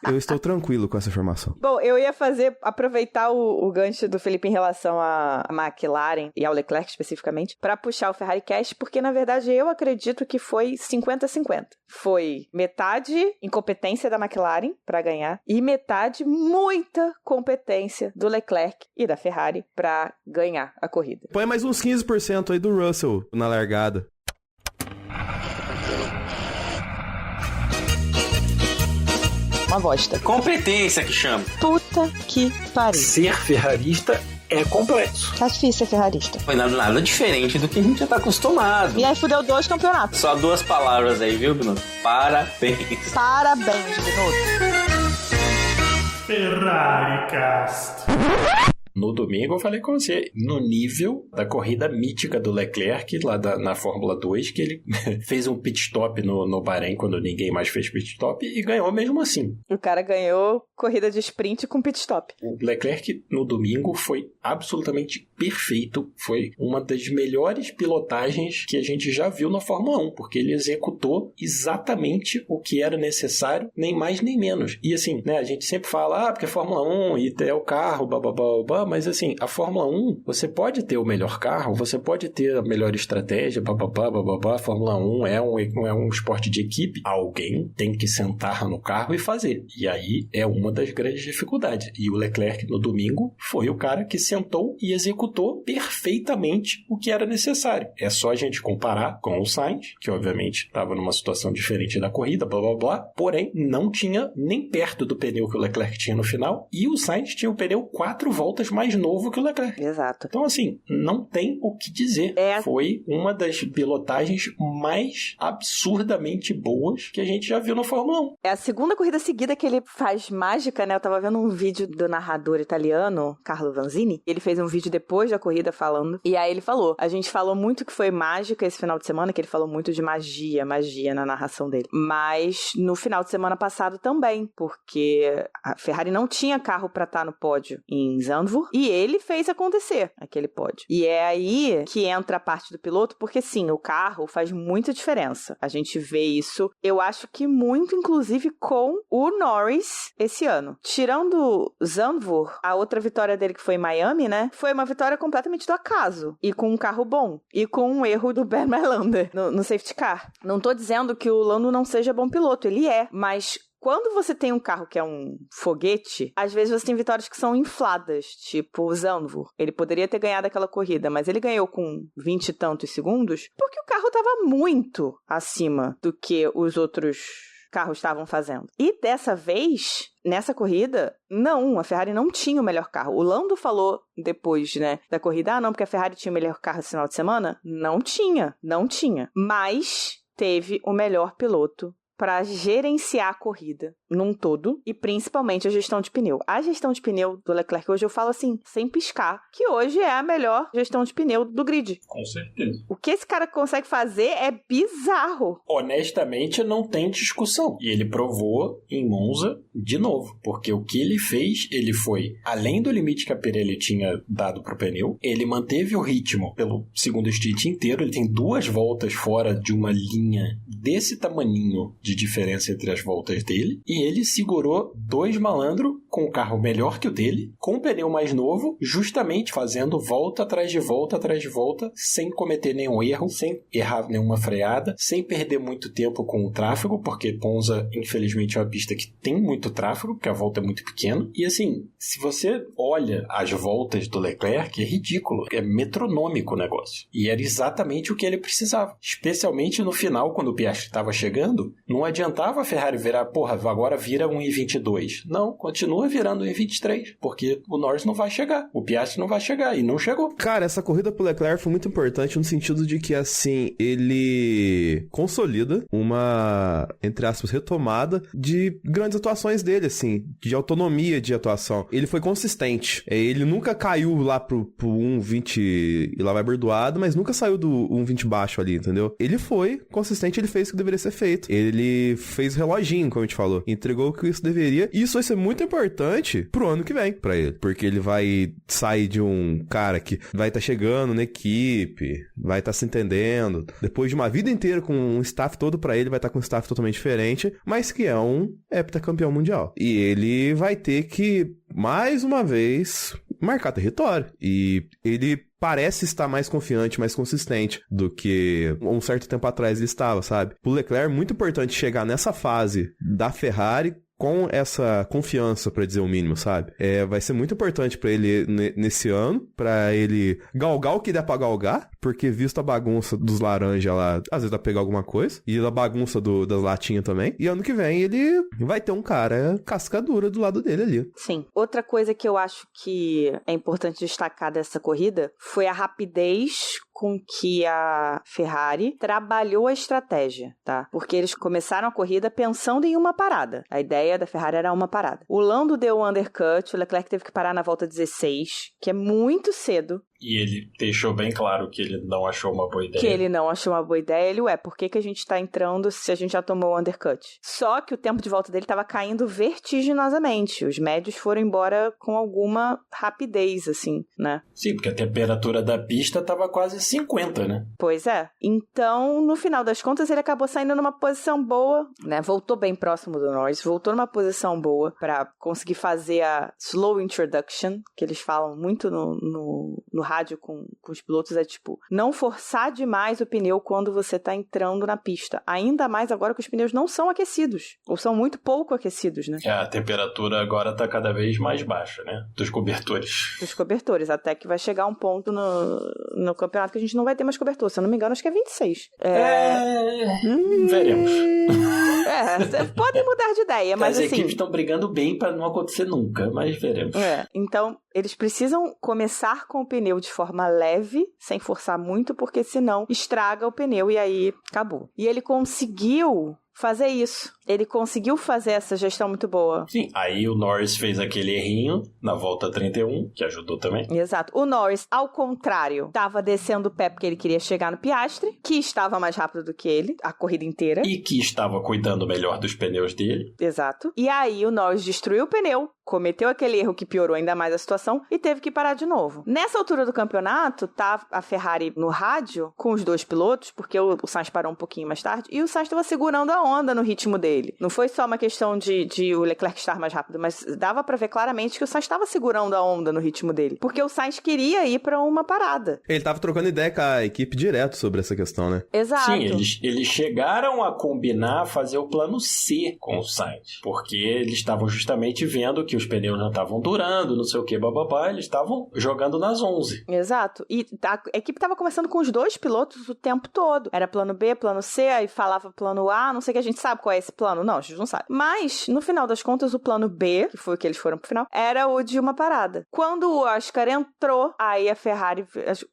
Speaker 3: Eu estou tranquilo com essa informação.
Speaker 2: Bom, eu ia aproveitar o gancho do Felipe em relação à McLaren e ao Leclerc especificamente, para puxar o Ferrari Cast, porque na verdade eu acredito que foi 50-50. Foi metade incompetência da McLaren para ganhar e metade muita competência do Leclerc e da Ferrari para ganhar a corrida.
Speaker 3: Põe mais uns 15% aí do Russell na largada.
Speaker 2: Uma bosta.
Speaker 1: Competência que chama.
Speaker 2: Puta que pariu.
Speaker 4: Ser ferrarista é complexo.
Speaker 2: Tá difícil ser ferrarista.
Speaker 1: Foi nada diferente do que a gente já tá acostumado.
Speaker 2: E aí fudeu 2 campeonatos.
Speaker 1: Só 2 palavras aí, viu, Bruno? Parabéns.
Speaker 2: Parabéns, Bruno.
Speaker 5: Ferrari Cast.
Speaker 4: No domingo eu falei com você, no nível da corrida mítica do Leclerc, lá na Fórmula 2, que ele fez um pit stop no Bahrein, quando ninguém mais fez pit stop, e ganhou mesmo assim.
Speaker 2: O cara ganhou corrida de sprint com pit stop.
Speaker 4: O Leclerc, no domingo, foi absolutamente perfeito. Foi uma das melhores pilotagens que a gente já viu na Fórmula 1, porque ele executou exatamente o que era necessário, nem mais nem menos. E assim, né, a gente sempre fala, porque é Fórmula 1 e é o carro, bababá, mas assim, a Fórmula 1, você pode ter o melhor carro, você pode ter a melhor estratégia, bababá, a Fórmula 1 é um esporte de equipe, alguém tem que sentar no carro e fazer. E aí é uma das grandes dificuldades. E o Leclerc, no domingo, foi o cara que sentou e executou perfeitamente o que era necessário. É só a gente comparar com o Sainz, que obviamente estava numa situação diferente da corrida, porém não tinha nem perto do pneu que o Leclerc tinha no final, e o Sainz tinha o pneu 4 voltas mais novo que o Leclerc.
Speaker 2: Exato.
Speaker 4: Então, assim, não tem o que dizer. Foi uma das pilotagens mais absurdamente boas que a gente já viu na Fórmula 1.
Speaker 2: É a segunda corrida seguida que ele faz mágica, né? Eu tava vendo um vídeo do narrador italiano, Carlo Vanzini. Ele fez um vídeo depois da corrida falando. E aí ele falou, a gente falou muito que foi mágica esse final de semana, que ele falou muito de magia na narração dele. Mas no final de semana passado também, porque a Ferrari não tinha carro pra estar no pódio em Zandvoort, e ele fez acontecer aquele pódio. E é aí que entra a parte do piloto, porque sim, o carro faz muita diferença. A gente vê isso, eu acho que muito, inclusive, com o Norris esse ano. Tirando Zandvoort, a outra vitória dele que foi em Miami, né? Foi uma vitória completamente do acaso. E com um carro bom. E com um erro do Ben Mailander no safety car. Não tô dizendo que o Lando não seja bom piloto, ele é, mas quando você tem um carro que é um foguete, às vezes você tem vitórias que são infladas, tipo o Zandvoort. Ele poderia ter ganhado aquela corrida, mas ele ganhou com 20 e tantos segundos, porque o carro estava muito acima do que os outros carros estavam fazendo. E dessa vez, nessa corrida, não, a Ferrari não tinha o melhor carro. O Lando falou depois, né, da corrida, não, porque a Ferrari tinha o melhor carro esse final de semana. Não tinha. Mas teve o melhor piloto para gerenciar a corrida num todo e principalmente a gestão de pneu. A gestão de pneu do Leclerc hoje eu falo assim, sem piscar, que hoje é a melhor gestão de pneu do grid.
Speaker 4: Com certeza.
Speaker 2: O que esse cara consegue fazer é bizarro.
Speaker 4: Honestamente, não tem discussão. E ele provou em Monza de novo, porque o que ele fez, ele foi além do limite que a Pirelli tinha dado pro pneu, ele manteve o ritmo pelo segundo stint inteiro, ele tem 2 voltas fora de uma linha desse tamaninho de diferença entre as voltas dele, e ele segurou 2 malandros com um carro melhor que o dele, com um pneu mais novo, justamente fazendo volta atrás de volta, sem cometer nenhum erro, sem errar nenhuma freada, sem perder muito tempo com o tráfego, porque Monza, infelizmente, é uma pista que tem muito tráfego, porque a volta é muito pequena. E assim, se você olha as voltas do Leclerc, é ridículo, é metronômico o negócio. E era exatamente o que ele precisava. Especialmente no final, quando o Piastri estava chegando, não adiantava a Ferrari virar, agora vira 1,22. Não, continua virando 1,23, porque o Norris não vai chegar, o Piastri não vai chegar, e não chegou.
Speaker 3: Cara, essa corrida pro Leclerc foi muito importante no sentido de que, assim, ele consolida uma, entre aspas, retomada de grandes atuações dele, assim, de autonomia de atuação. Ele foi consistente. Ele nunca caiu lá pro 1,20 e lá vai bordoado, mas nunca saiu do 1,20 baixo ali, entendeu? Ele foi consistente, ele fez o que deveria ser feito. Ele fez reloginho, como a gente falou. entregou o que isso deveria. E isso vai ser muito importante pro ano que vem pra ele. Porque ele vai sair de um cara que vai estar chegando na equipe, vai estar se entendendo. Depois de uma vida inteira com um staff todo pra ele, vai estar com um staff totalmente diferente, mas que é um heptacampeão mundial. E ele vai ter que, mais uma vez, marcar território. E ele parece estar mais confiante, mais consistente do que um certo tempo atrás ele estava, sabe? O Leclerc é muito importante chegar nessa fase da Ferrari com essa confiança, pra dizer o mínimo, sabe? Vai ser muito importante pra ele nesse ano, pra ele galgar o que der pra galgar, porque visto a bagunça dos laranjas lá, às vezes vai pegar alguma coisa, e a bagunça das latinhas também, e ano que vem ele vai ter um cara casca dura do lado dele ali.
Speaker 2: Sim. Outra coisa que eu acho que é importante destacar dessa corrida foi a rapidez com que a Ferrari trabalhou a estratégia, tá? Porque eles começaram a corrida pensando em uma parada. A ideia da Ferrari era uma parada. O Lando deu um undercut, o Leclerc teve que parar na volta 16, que é muito cedo.
Speaker 4: E ele deixou bem claro que ele não achou uma boa ideia.
Speaker 2: Que ele não achou uma boa ideia. Ele, por que a gente tá entrando se a gente já tomou o undercut? Só que o tempo de volta dele tava caindo vertiginosamente. Os médios foram embora com alguma rapidez, assim, né?
Speaker 4: Sim, porque a temperatura da pista tava quase 50, né?
Speaker 2: Pois é. Então, no final das contas, ele acabou saindo numa posição boa, né? Voltou bem próximo do Norris, voltou numa posição boa pra conseguir fazer a slow introduction, que eles falam muito no rádio com os pilotos, é tipo, não forçar demais o pneu quando você tá entrando na pista. Ainda mais agora que os pneus não são aquecidos, ou são muito pouco aquecidos, né?
Speaker 4: A temperatura agora tá cada vez mais baixa, né? Dos cobertores.
Speaker 2: Dos cobertores, até que vai chegar um ponto no campeonato que a gente não vai ter mais cobertor. Se eu não me engano, acho que é 26.
Speaker 4: Veremos.
Speaker 2: Podem mudar de ideia, mas
Speaker 4: as
Speaker 2: assim...
Speaker 4: equipes estão brigando bem pra não acontecer nunca, mas veremos.
Speaker 2: Então, eles precisam começar com o pneu de forma leve, sem forçar muito, porque senão estraga o pneu e aí acabou. E ele conseguiu fazer isso. Ele conseguiu fazer essa gestão muito boa.
Speaker 4: Sim, aí o Norris fez aquele errinho na volta 31, que ajudou também.
Speaker 2: Exato. O Norris, ao contrário, estava descendo o pé porque ele queria chegar no Piastri, que estava mais rápido do que ele, a corrida inteira.
Speaker 4: E que estava cuidando melhor dos pneus dele.
Speaker 2: Exato. E aí o Norris destruiu o pneu, cometeu aquele erro que piorou ainda mais a situação e teve que parar de novo. Nessa altura do campeonato, tá a Ferrari no rádio com os dois pilotos, porque o Sainz parou um pouquinho mais tarde, e o Sainz estava segurando a onda no ritmo dele. Não foi só uma questão de o Leclerc estar mais rápido, mas dava pra ver claramente que o Sainz estava segurando a onda no ritmo dele, porque o Sainz queria ir pra uma parada.
Speaker 3: Ele tava trocando ideia com a equipe direto sobre essa questão, né?
Speaker 2: Exato.
Speaker 4: Sim, eles chegaram a combinar fazer o plano C com o Sainz, porque eles estavam justamente vendo que os pneus não estavam durando, não sei o que, bababá, eles estavam jogando nas 11.
Speaker 2: Exato. E a equipe tava conversando com os dois pilotos o tempo todo. Era plano B, plano C, aí falava plano A, não sei o que, a gente sabe qual é esse plano. Não, a gente não sabe. Mas, no final das contas, o plano B, que foi o que eles foram pro final, era o de uma parada. Quando o Oscar entrou, aí a Ferrari...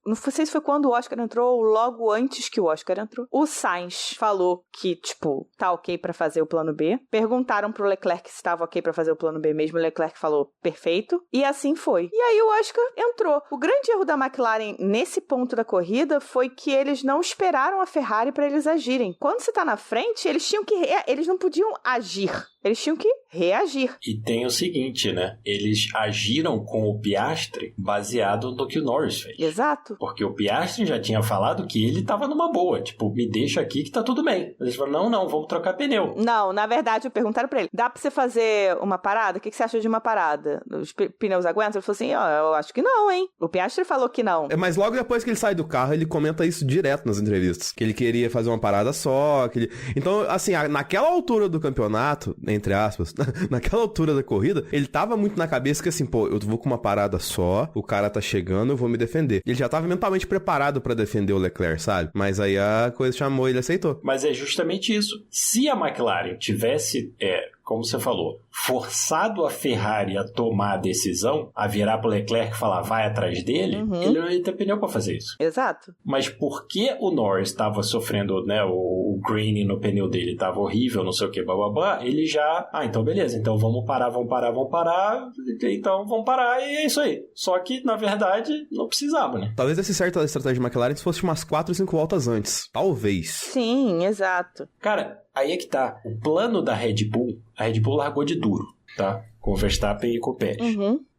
Speaker 2: Não sei se foi quando o Oscar entrou ou logo antes que o Oscar entrou. O Sainz falou que, tipo, tá ok pra fazer o plano B. Perguntaram pro Leclerc se estava ok pra fazer o plano B mesmo. O Leclerc falou, perfeito. E assim foi. E aí o Oscar entrou. O grande erro da McLaren nesse ponto da corrida foi que eles não esperaram a Ferrari pra eles agirem. Quando você tá na frente, eles tinham que... Eles não podiam agir. Eles tinham que reagir.
Speaker 4: E tem o seguinte, né? Eles agiram com o Piastri baseado no que o Norris fez.
Speaker 2: Exato.
Speaker 4: Porque o Piastri já tinha falado que ele tava numa boa. Tipo, me deixa aqui que tá tudo bem. Eles falaram, não, vamos trocar pneu.
Speaker 2: Não, na verdade, perguntaram pra ele, dá pra você fazer uma parada? O que você acha de uma parada? Os pneus aguentam? Ele falou assim, eu acho que não, hein? O Piastri falou que não.
Speaker 3: Mas logo depois que ele sai do carro, ele comenta isso direto nas entrevistas. Que ele queria fazer uma parada só. Então, assim, naquela altura do campeonato, entre aspas, naquela altura da corrida, ele tava muito na cabeça que assim, pô, eu vou com uma parada só, o cara tá chegando, eu vou me defender. Ele já tava mentalmente preparado pra defender o Leclerc, sabe? Mas aí a coisa chamou e ele aceitou.
Speaker 4: Mas é justamente isso. Se a McLaren tivesse, como você falou, forçado a Ferrari a tomar a decisão, a virar pro Leclerc e falar, vai atrás dele, ele não ia ter pneu pra fazer isso.
Speaker 2: Exato.
Speaker 4: Mas porque o Norris estava sofrendo, né, o graining no pneu dele estava horrível, não sei o que, bababá, ele já, então beleza, então vamos parar, então vamos parar e é isso aí. Só que, na verdade, não precisava, né?
Speaker 3: Talvez desse certo a estratégia de McLaren se fosse umas 4 ou 5 voltas antes. Talvez.
Speaker 2: Sim, exato.
Speaker 4: Cara, aí é que tá. O plano da Red Bull, a Red Bull largou de duro, tá? Com o Verstappen e com o Pérez.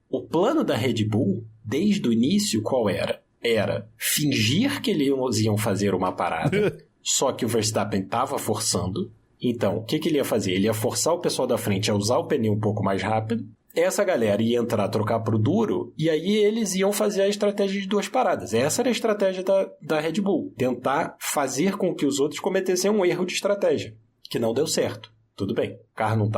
Speaker 4: O plano da Red Bull, desde o início, qual era? Era fingir que eles iam fazer uma parada, só que o Verstappen estava forçando. Então, o que ele ia fazer? Ele ia forçar o pessoal da frente a usar o pneu um pouco mais rápido. Essa galera ia entrar, trocar pro duro, e aí eles iam fazer a estratégia de 2 paradas. Essa era a estratégia da Red Bull. Tentar fazer com que os outros cometessem um erro de estratégia, que não deu certo. Tudo bem. O carro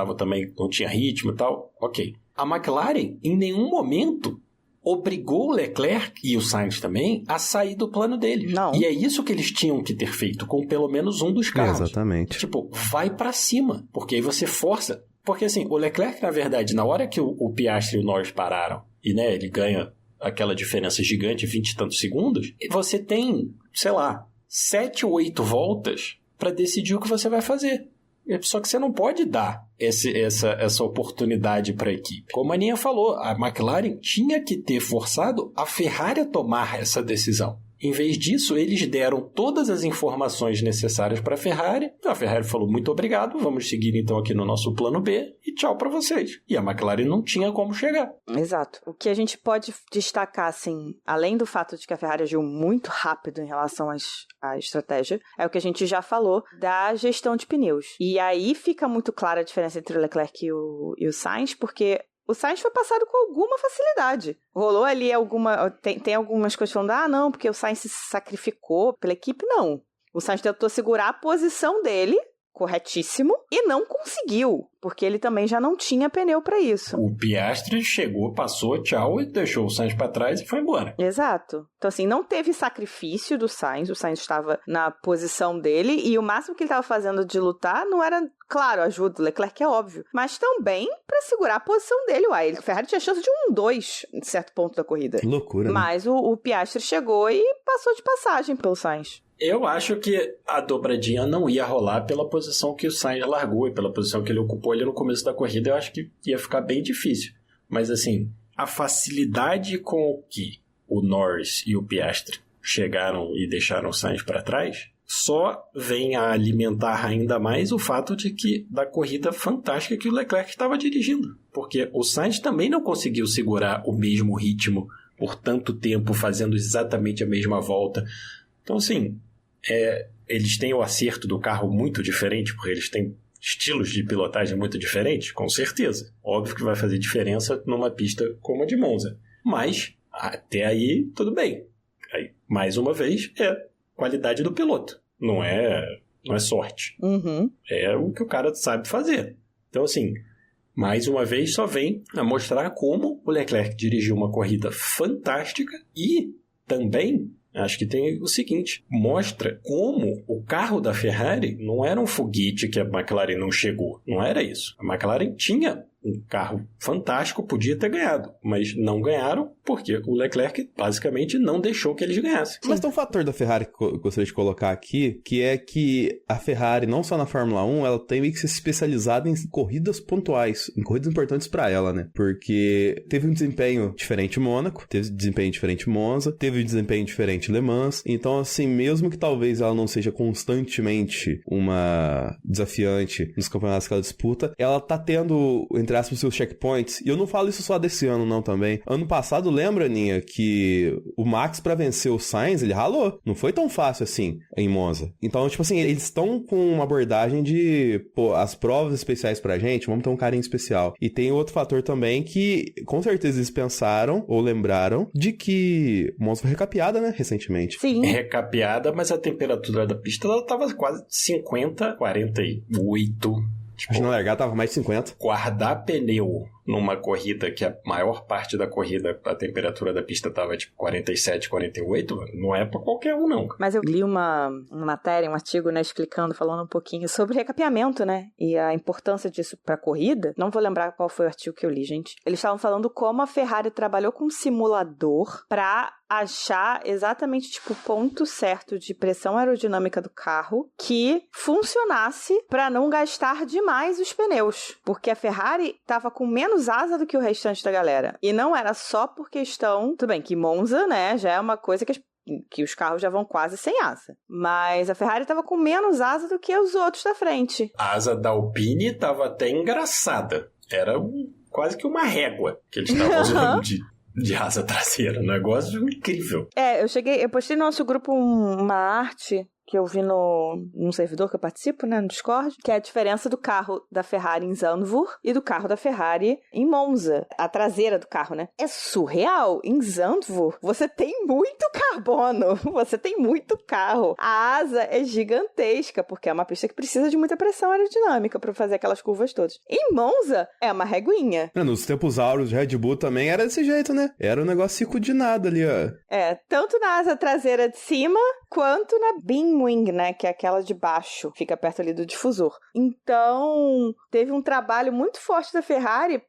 Speaker 4: não tinha ritmo e tal. Ok. A McLaren, em nenhum momento, obrigou o Leclerc e o Sainz também a sair do plano deles.
Speaker 2: Não.
Speaker 4: E é isso que eles tinham que ter feito com pelo menos um dos carros.
Speaker 3: Exatamente.
Speaker 4: Tipo, vai pra cima, porque aí você força. Porque assim, o Leclerc, na verdade, na hora que o Piastri e o Norris pararam, e né, ele ganha aquela diferença gigante, 20 e tantos segundos, você tem, sei lá, 7 ou 8 voltas pra decidir o que você vai fazer. Só que você não pode dar essa oportunidade para a equipe. Como a Aninha falou, a McLaren tinha que ter forçado a Ferrari a tomar essa decisão. Em vez disso, eles deram todas as informações necessárias para a Ferrari. A Ferrari falou, muito obrigado, vamos seguir então aqui no nosso plano B e tchau para vocês. E a McLaren não tinha como chegar.
Speaker 2: Exato. O que a gente pode destacar, assim, além do fato de que a Ferrari agiu muito rápido em relação à estratégia, é o que a gente já falou da gestão de pneus. E aí fica muito clara a diferença entre o Leclerc e o Sainz, porque o Sainz foi passado com alguma facilidade. Rolou ali tem algumas coisas falando, não, porque o Sainz se sacrificou pela equipe. Não. O Sainz tentou segurar a posição dele, corretíssimo, e não conseguiu, porque ele também já não tinha pneu para isso.
Speaker 4: O Piastri chegou, passou, tchau, e deixou o Sainz para trás e foi embora.
Speaker 2: Exato. Então, assim, não teve sacrifício do Sainz, o Sainz estava na posição dele, e o máximo que ele estava fazendo de lutar não era, claro, ajuda do Leclerc, é óbvio, mas também para segurar a posição dele. O Ferrari tinha chance de 1-2 em certo ponto da corrida.
Speaker 3: Que loucura, né?
Speaker 2: Mas o Piastri chegou e passou de passagem pelo Sainz.
Speaker 4: Eu acho que a dobradinha não ia rolar pela posição que o Sainz largou e pela posição que ele ocupou ali no começo da corrida. Eu acho que ia ficar bem difícil. Mas, assim, a facilidade com que o Norris e o Piastri chegaram e deixaram o Sainz para trás só vem a alimentar ainda mais o fato de que da corrida fantástica que o Leclerc estava dirigindo. Porque o Sainz também não conseguiu segurar o mesmo ritmo por tanto tempo, fazendo exatamente a mesma volta. Então, assim, eles têm o acerto do carro muito diferente, porque eles têm estilos de pilotagem muito diferentes, com certeza. Óbvio que vai fazer diferença numa pista como a de Monza. Mas, até aí, tudo bem. Aí, mais uma vez, é qualidade do piloto. Não é sorte.
Speaker 2: Uhum.
Speaker 4: É o que o cara sabe fazer. Então, assim, mais uma vez, só vem a mostrar como o Leclerc dirigiu uma corrida fantástica e também... Acho que tem o seguinte, mostra como o carro da Ferrari não era um foguete que a McLaren não chegou. Não era isso. A McLaren tinha um carro fantástico, podia ter ganhado, mas não ganharam porque o Leclerc basicamente não deixou que eles ganhassem.
Speaker 3: Mas tem um fator da Ferrari que eu gostaria de colocar aqui, que é que a Ferrari, não só na Fórmula 1, ela tem que ser especializada em corridas pontuais, em corridas importantes pra ela, né? Porque teve um desempenho diferente em Mônaco, teve um desempenho diferente em Monza, teve um desempenho diferente em Le Mans, então assim, mesmo que talvez ela não seja constantemente uma desafiante nos campeonatos que ela disputa, ela tá tendo, entre aspas, seus checkpoints, e eu não falo isso só desse ano não também. Ano passado, lembra, Aninha, que o Max pra vencer o Sainz, ele ralou, não foi tão fácil assim em Monza. Então, tipo assim, eles estão com uma abordagem de, as provas especiais pra gente, vamos ter um carinho especial. E tem outro fator também que, com certeza, eles pensaram ou lembraram de que Monza foi recapeada, né, recentemente.
Speaker 2: Sim.
Speaker 4: Recapeada, mas a temperatura da pista ela tava quase 50, 48.
Speaker 3: Acho que na largada tava mais de 50.
Speaker 4: Guardar pneu numa corrida que a maior parte da corrida a temperatura da pista tava tipo 47, 48, não é pra qualquer um, não.
Speaker 2: Mas eu li uma matéria, um artigo, né, explicando, falando um pouquinho sobre recapeamento, né, e a importância disso pra corrida. Não vou lembrar qual foi o artigo que eu li, gente. Eles estavam falando como a Ferrari trabalhou com um simulador pra achar exatamente, tipo, o ponto certo de pressão aerodinâmica do carro que funcionasse pra não gastar demais os pneus. Porque a Ferrari tava com menos asa do que o restante da galera. E não era só por questão... Tudo bem, que Monza, né, já é uma coisa que que os carros já vão quase sem asa. Mas a Ferrari estava com menos asa do que os outros da frente.
Speaker 4: A asa da Alpine estava até engraçada. Era quase que uma régua que eles estavam usando de asa traseira. Um negócio incrível.
Speaker 2: Eu postei no nosso grupo uma arte que eu vi num servidor que eu participo, né, no Discord, que é a diferença do carro da Ferrari em Zandvoort e do carro da Ferrari em Monza. A traseira do carro, né? É surreal. Em Zandvoort, você tem muito carbono, você tem muito carro. A asa é gigantesca, porque é uma pista que precisa de muita pressão aerodinâmica para fazer aquelas curvas todas. Em Monza, é uma reguinha.
Speaker 3: Nos tempos áureos de Red Bull também era desse jeito, né? Era um negócio de nada ali, ó.
Speaker 2: Tanto na asa traseira de cima, quanto na beam wing, né, que é aquela de baixo, fica perto ali do difusor. Então, teve um trabalho muito forte da Ferrari,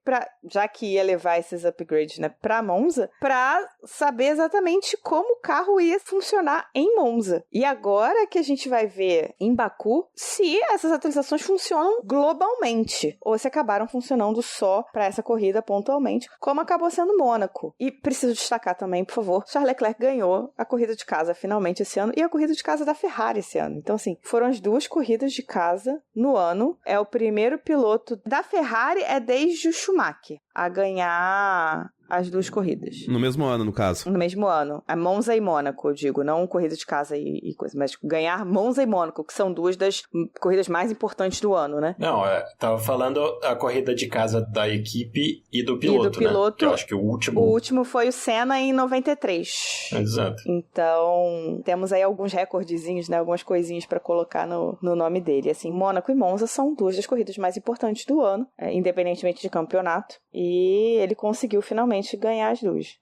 Speaker 2: já que ia levar esses upgrades, né, pra Monza, pra saber exatamente como o carro ia funcionar em Monza. E agora que a gente vai ver em Baku se essas atualizações funcionam globalmente, ou se acabaram funcionando só pra essa corrida pontualmente, como acabou sendo Mônaco. E preciso destacar também, por favor, Charles Leclerc ganhou a corrida de casa finalmente esse ano, e a corrida de casa da Ferrari esse ano. Então, assim, foram as 2 corridas de casa no ano. É o primeiro piloto da Ferrari desde o Schumacher a ganhar as 2 corridas.
Speaker 3: No mesmo ano, no caso.
Speaker 2: No mesmo ano. A Monza e Mônaco, eu digo. Não corrida de casa e coisa, mas ganhar Monza e Mônaco, que são 2 das corridas mais importantes do ano, né?
Speaker 4: Não, tava falando a corrida de casa da equipe e do piloto, né? Que eu acho que o último...
Speaker 2: O último foi o Senna em 93.
Speaker 4: Exato.
Speaker 2: Então, temos aí alguns recordezinhos, né? Algumas coisinhas pra colocar no nome dele. Assim, Mônaco e Monza são 2 das corridas mais importantes do ano, independentemente de campeonato. E ele conseguiu finalmente ganhar as 2.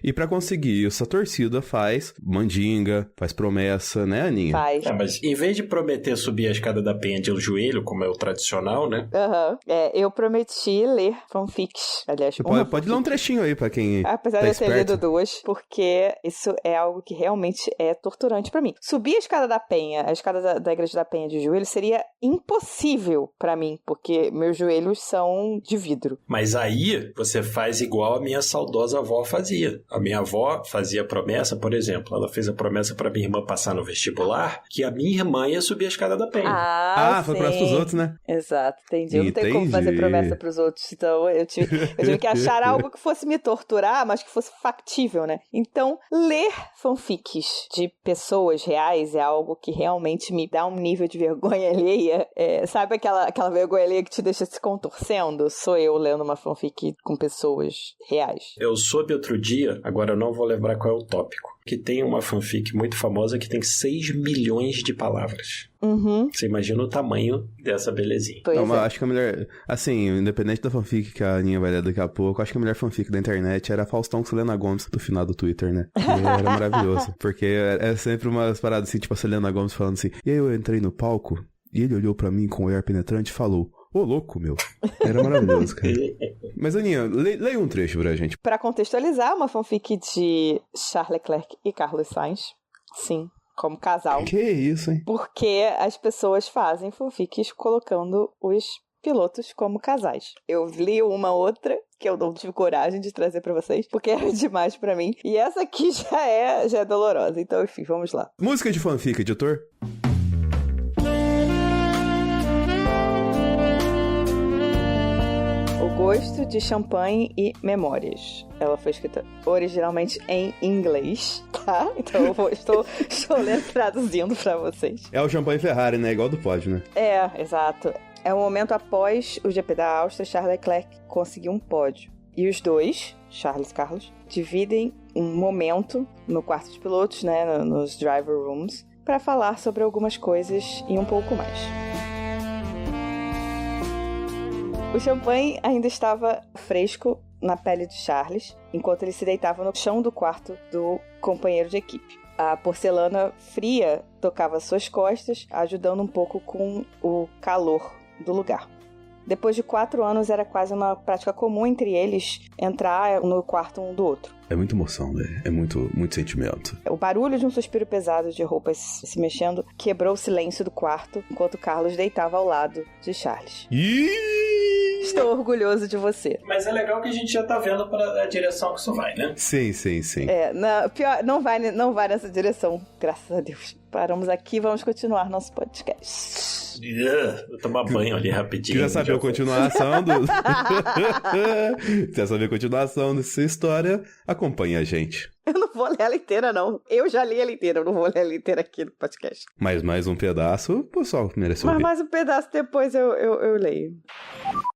Speaker 3: E pra conseguir isso, a torcida faz mandinga, faz promessa, né, Aninha?
Speaker 2: Faz.
Speaker 4: Mas em vez de prometer subir a escada da penha de joelho, como é o tradicional, né?
Speaker 2: Eu prometi ler fanfics. Aliás,
Speaker 3: pode ler um trechinho aí pra quem
Speaker 2: apesar
Speaker 3: tá
Speaker 2: de eu ter
Speaker 3: esperto.
Speaker 2: lido 2, porque isso é algo que realmente é torturante pra mim. Subir a escada da penha, a escada da igreja da penha de joelho, seria impossível pra mim, porque meus joelhos são de vidro.
Speaker 4: Mas aí, você faz igual a minha saudosa avó fazia. A minha avó fazia promessa, por exemplo, ela fez a promessa pra minha irmã passar no vestibular, que a minha irmã ia subir a escada da penha.
Speaker 3: Foi promessa pros outros, né?
Speaker 2: Exato, entendi. Eu não tenho como fazer promessa pros outros, então eu tive que achar algo que fosse me torturar, mas que fosse factível, né? Então, ler fanfics de pessoas reais é algo que realmente me dá um nível de vergonha alheia. Sabe aquela vergonha alheia que te deixa se contorcendo? Sou eu lendo uma fanfic com pessoas reais.
Speaker 4: Eu soube outro dia, agora eu não vou lembrar qual é o tópico, que tem uma fanfic muito famosa que tem 6 milhões de palavras.
Speaker 2: Uhum.
Speaker 4: Você imagina o tamanho dessa belezinha.
Speaker 3: Não, mas acho que a melhor... Assim, independente da fanfic que a Aninha vai ler daqui a pouco, acho que a melhor fanfic da internet era Faustão com Selena Gomez do final do Twitter, né? E era maravilhoso. Porque é sempre umas paradas assim, tipo a Selena Gomez falando assim, e aí eu entrei no palco e ele olhou pra mim com um olhar penetrante e falou... Ô, louco, meu. Era maravilhoso, cara. Mas, Aninha, leia um trecho pra gente.
Speaker 2: Pra contextualizar, uma fanfic de Charles Leclerc e Carlos Sainz. Sim, como casal.
Speaker 3: Que isso, hein?
Speaker 2: Porque as pessoas fazem fanfics colocando os pilotos como casais. Eu li uma outra que eu não tive coragem de trazer pra vocês, porque era demais pra mim. E essa aqui já é dolorosa. Então, enfim, vamos lá.
Speaker 3: Música de fanfic, editor.
Speaker 2: Gosto de Champanhe e Memórias. Ela foi escrita originalmente em inglês, tá? Então eu estou lendo, traduzindo pra vocês.
Speaker 3: É o Champanhe Ferrari, né? Igual do pódio, né?
Speaker 2: Exato. É um momento após o GP da Áustria, Charles Leclerc conseguiu um pódio. E os dois, Charles e Carlos, dividem um momento no quarto de pilotos, né? Nos driver rooms, para falar sobre algumas coisas e um pouco mais. O champanhe ainda estava fresco na pele de Charles, enquanto ele se deitava no chão do quarto do companheiro de equipe. A porcelana fria tocava suas costas, ajudando um pouco com o calor do lugar. Depois de 4 anos, era quase uma prática comum entre eles entrar no quarto um do outro.
Speaker 3: É muita emoção, né? É muito sentimento.
Speaker 2: O barulho de um suspiro pesado de roupas se mexendo quebrou o silêncio do quarto, enquanto Carlos deitava ao lado de Charles. Estou orgulhoso de você.
Speaker 4: Mas é legal que a gente já tá vendo para a direção que isso vai, né?
Speaker 3: Sim.
Speaker 2: Pior, não vai nessa direção, graças a Deus. Paramos aqui, vamos continuar nosso podcast.
Speaker 4: Vou tomar banho ali rapidinho.
Speaker 3: Quiser saber a continuação Quiser saber a continuação dessa história, acompanhe a gente.
Speaker 2: Eu não vou ler ela inteira, não. Eu já li ela inteira, eu não vou ler ela inteira aqui no podcast.
Speaker 3: Mas mais um pedaço, o pessoal merece
Speaker 2: Mas
Speaker 3: ouvir.
Speaker 2: mais um pedaço depois eu leio.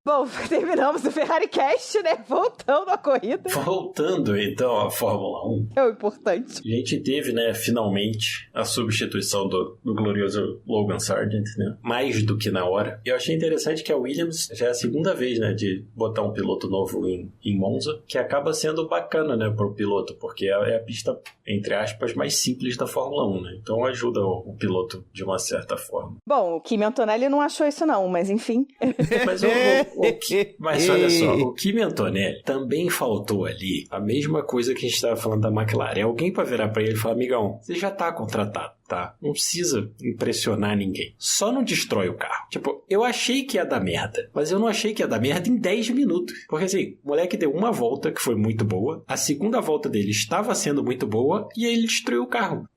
Speaker 2: Bom, terminamos o Ferrari Cast, né? Voltando à corrida.
Speaker 4: Voltando, então, à Fórmula 1.
Speaker 2: É o importante.
Speaker 4: A gente teve, né, finalmente, a substituição do glorioso Logan Sargent, né? Mais do que na hora. E eu achei interessante que a Williams já é a segunda vez, né, de botar um piloto novo em Monza, que acaba sendo bacana, né, pro piloto, porque é a pista, entre aspas, mais simples da Fórmula 1, né? Então ajuda o piloto de uma certa forma.
Speaker 2: Bom, o Kimi Antonelli não achou isso não, mas enfim.
Speaker 4: Mas olha só, o Kimi Antonelli também faltou ali a mesma coisa que a gente estava falando da McLaren. Alguém para virar para ele e falar, amigão, você já tá contratado, tá? Não precisa impressionar ninguém. Só não destrói o carro. Tipo, eu achei que ia dar merda, mas eu não achei que ia dar merda em 10 minutos. Porque assim, o moleque deu uma volta que foi muito boa, a segunda volta dele estava sendo muito boa e aí ele destruiu o carro.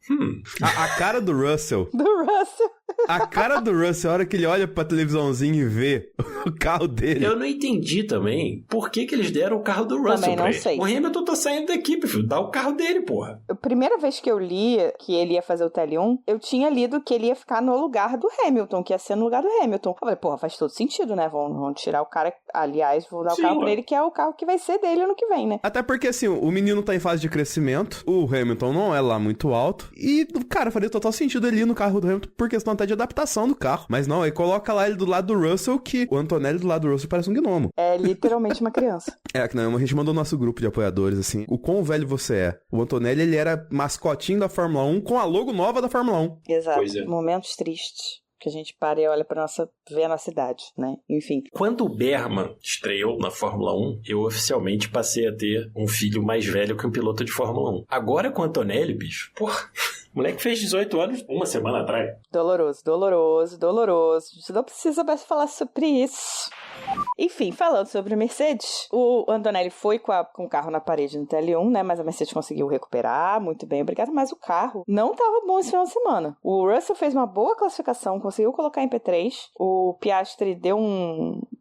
Speaker 3: A cara do Russell. A cara do Russell, a hora que ele olha pra televisãozinha e vê o carro dele.
Speaker 4: Eu não entendi também por que eles deram o carro do Russell
Speaker 2: também
Speaker 4: pra
Speaker 2: não
Speaker 4: ele.
Speaker 2: sei.
Speaker 4: O Hamilton tá saindo da equipe, filho. Dá o carro dele, porra.
Speaker 2: A primeira vez que eu li que ele ia fazer o TL1, eu tinha lido que ele ia ficar no lugar do Hamilton, que ia ser no lugar do Hamilton. Eu falei, porra, faz todo sentido, né? Vão tirar o cara, aliás, vão dar o carro pra ele, que é o carro que vai ser dele ano que vem, né?
Speaker 3: Até porque, assim, o menino tá em fase de crescimento, o Hamilton não é lá muito alto, e, cara, faria total sentido ele ir no carro do Hamilton por questão até de adaptação do carro. Mas não, aí coloca lá ele do lado do Russell, que o Antonelli do lado do Russell parece um gnomo.
Speaker 2: É literalmente uma criança.
Speaker 3: É, que não, a gente mandou no nosso grupo de apoiadores, assim, o quão velho você é. O Antonelli, ele era mascotinho da Fórmula 1 com a logo nova da Fórmula 1.
Speaker 2: Exato.
Speaker 4: Pois é.
Speaker 2: Momentos tristes. Que a gente para e olha pra ver a nossa idade, né? Enfim.
Speaker 4: Quando o Berman estreou na Fórmula 1, eu oficialmente passei a ter um filho mais velho que um piloto de Fórmula 1. Agora com o Antonelli, bicho, porra, o moleque fez 18 anos uma semana atrás.
Speaker 2: Doloroso. Você não precisa mais falar sobre isso. Enfim, falando sobre a Mercedes, o Antonelli foi com o carro na parede no TL1, né? Mas a Mercedes conseguiu recuperar, muito bem, obrigado. Mas o carro não estava bom esse final de semana. O Russell fez uma boa classificação, conseguiu colocar em P3. O Piastri deu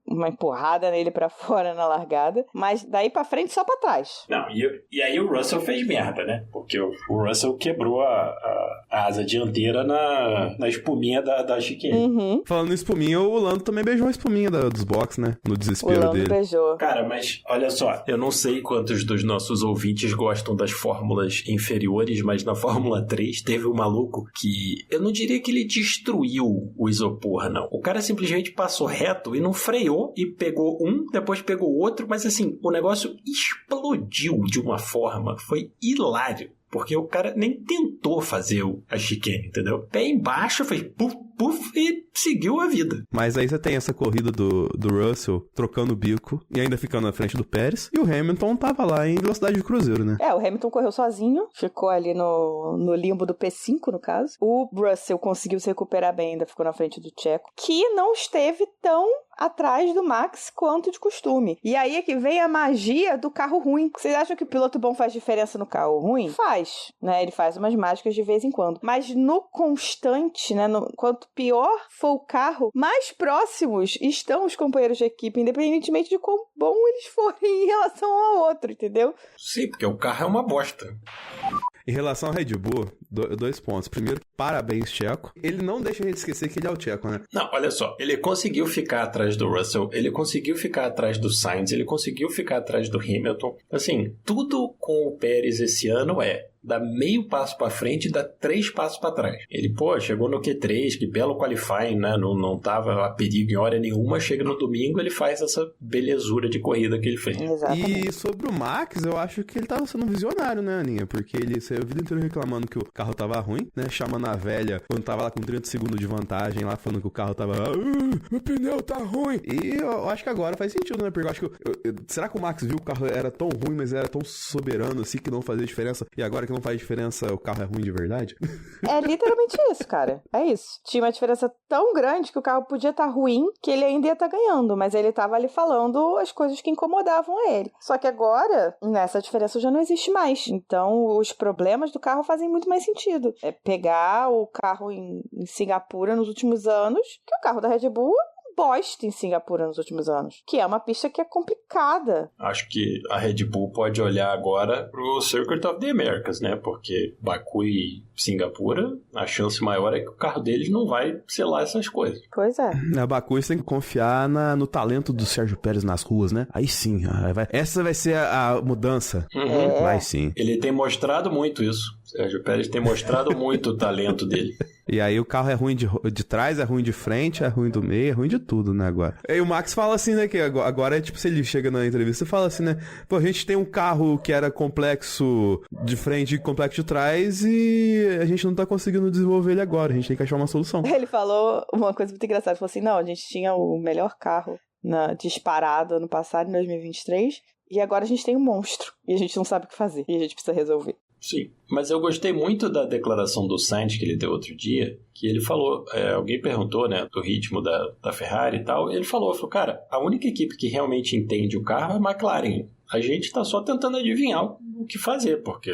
Speaker 2: uma empurrada nele pra fora na largada, mas daí pra frente só pra trás.
Speaker 4: Não, e aí o Russell fez merda, né? Porque o Russell quebrou a asa dianteira na espuminha da chicane.
Speaker 2: Uhum.
Speaker 3: Falando em espuminha, o Lando também beijou a espuminha dos box, né? No
Speaker 2: O
Speaker 3: desespero
Speaker 2: Lando
Speaker 3: dele.
Speaker 2: beijou.
Speaker 4: Cara, mas olha só, eu não sei quantos dos nossos ouvintes gostam das fórmulas inferiores, mas na Fórmula 3 teve um maluco que, eu não diria que ele destruiu o isopor, não. O cara simplesmente passou reto e não freou e pegou um, depois pegou outro, mas assim, o negócio explodiu de uma forma, foi hilário. Porque o cara nem tentou fazer a chicane, entendeu? Pé embaixo, fez puf, puf e seguiu a vida.
Speaker 3: Mas aí você tem essa corrida do Russell trocando o bico e ainda ficando na frente do Pérez. E o Hamilton tava lá em velocidade de cruzeiro, né?
Speaker 2: O Hamilton correu sozinho, ficou ali no limbo do P5, no caso. O Russell conseguiu se recuperar bem, ainda ficou na frente do Checo, que não esteve tão atrás do Max quanto de costume. E aí é que vem a magia do carro ruim. Vocês acham que o piloto bom faz diferença no carro ruim? Faz, né? Ele faz umas mágicas de vez em quando. Mas no constante, né? Quanto pior for o carro, mais próximos estão os companheiros de equipe, independentemente de quão bom eles forem em relação ao outro, entendeu?
Speaker 4: Sim, porque o carro é uma bosta.
Speaker 3: Em relação ao Red Bull, 2 pontos. Primeiro, parabéns, Checo. Ele não deixa a gente esquecer que ele é o Checo, né?
Speaker 4: Não, olha só. Ele conseguiu ficar atrás do Russell, ele conseguiu ficar atrás do Sainz, ele conseguiu ficar atrás do Hamilton. Assim, tudo com o Pérez esse ano dá meio passo pra frente e dá 3 passos pra trás. Ele, chegou no Q3, que belo qualifying, né? Não tava a perigo em hora nenhuma. Chega no domingo, ele faz essa belezura de corrida que ele fez.
Speaker 2: Exatamente.
Speaker 3: E sobre o Max, eu acho que ele tava sendo visionário, né, Aninha? Porque ele saiu a vida inteira reclamando que o carro tava ruim, né? Chamando a velha quando tava lá com 30 segundos de vantagem, lá falando que o carro tava... meu pneu tá ruim. E eu acho que agora faz sentido, né? Porque eu acho que... será que o Max viu que o carro era tão ruim, mas era tão soberano assim que não fazia diferença? E agora que não faz diferença, o carro é ruim de verdade?
Speaker 2: É literalmente isso, cara. É isso. Tinha uma diferença tão grande que o carro podia estar ruim que ele ainda ia estar ganhando, mas ele tava ali falando as coisas que incomodavam ele. Só que agora, essa diferença já não existe mais. Então, os problemas do carro fazem muito mais sentido. É pegar o carro em Singapura nos últimos anos, que o carro da Red Bull bosta em Singapura nos últimos anos, que é uma pista que é complicada.
Speaker 4: Acho que a Red Bull pode olhar agora pro Circuit of the Americas, né? Porque Baku e Singapura, a chance maior é que o carro deles não vai selar essas coisas.
Speaker 2: Pois é.
Speaker 3: Na Baku, você tem que confiar no talento do Sérgio Pérez nas ruas, né? Aí sim, essa vai ser a mudança.
Speaker 4: Uhum.
Speaker 3: Vai sim.
Speaker 4: Ele tem mostrado muito isso. Sérgio Pérez tem mostrado muito o talento dele.
Speaker 3: E aí o carro é ruim de trás, é ruim de frente, é ruim do meio, é ruim de tudo, né, agora. E o Max fala assim, né, que agora é tipo, se ele chega na entrevista, fala assim, né, pô, a gente tem um carro que era complexo de frente e complexo de trás e a gente não tá conseguindo desenvolver ele agora, a gente tem que achar uma solução.
Speaker 2: Ele falou uma coisa muito engraçada, ele falou assim, não, a gente tinha o melhor carro disparado ano passado, em 2023, e agora a gente tem um monstro, e a gente não sabe o que fazer, e a gente precisa resolver.
Speaker 4: Sim, mas eu gostei muito da declaração do Sainz que ele deu outro dia, que ele falou, alguém perguntou, né, do ritmo da Ferrari e tal, e ele falou, cara, a única equipe que realmente entende o carro é a McLaren. A gente tá só tentando adivinhar o que fazer, porque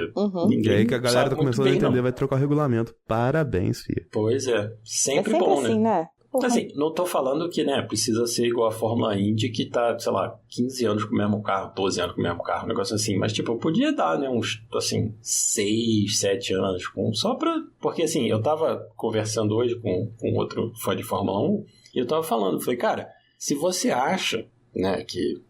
Speaker 4: ninguém
Speaker 3: E aí que a galera tá começando a entender,
Speaker 4: não.
Speaker 3: vai trocar o regulamento. Parabéns, filho.
Speaker 4: Pois é, sempre
Speaker 2: é sempre
Speaker 4: bom,
Speaker 2: assim,
Speaker 4: né?
Speaker 2: Porra.
Speaker 4: Assim, não tô falando que, né, precisa ser igual a Fórmula Indy, que tá, sei lá, 15 anos com o mesmo carro, 12 anos com o mesmo carro, um negócio assim. Mas, tipo, podia dar, né, uns, assim, 6, 7 anos, só pra... Porque, assim, eu tava conversando hoje com outro fã de Fórmula 1, e eu tava falando, falei, cara, se você acha, né, que,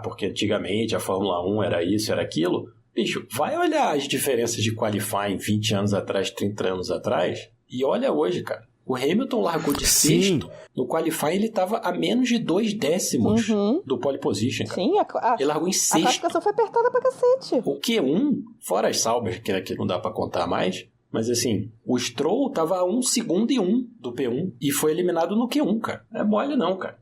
Speaker 4: porque antigamente a Fórmula 1 era isso, era aquilo, bicho, vai olhar as diferenças de qualifying 20 anos atrás, 30 anos atrás, e olha hoje, cara. O Hamilton largou de sexto. No qualifying ele estava a menos de 2 décimos do pole position, cara.
Speaker 2: Sim,
Speaker 4: ele largou em sexto.
Speaker 2: A classificação foi apertada pra cacete.
Speaker 4: O Q1, fora as salvas, que aqui não dá pra contar mais, mas assim, o Stroll tava a 1 segundo e 1 do P1 e foi eliminado no Q1, cara. Não é mole não, cara.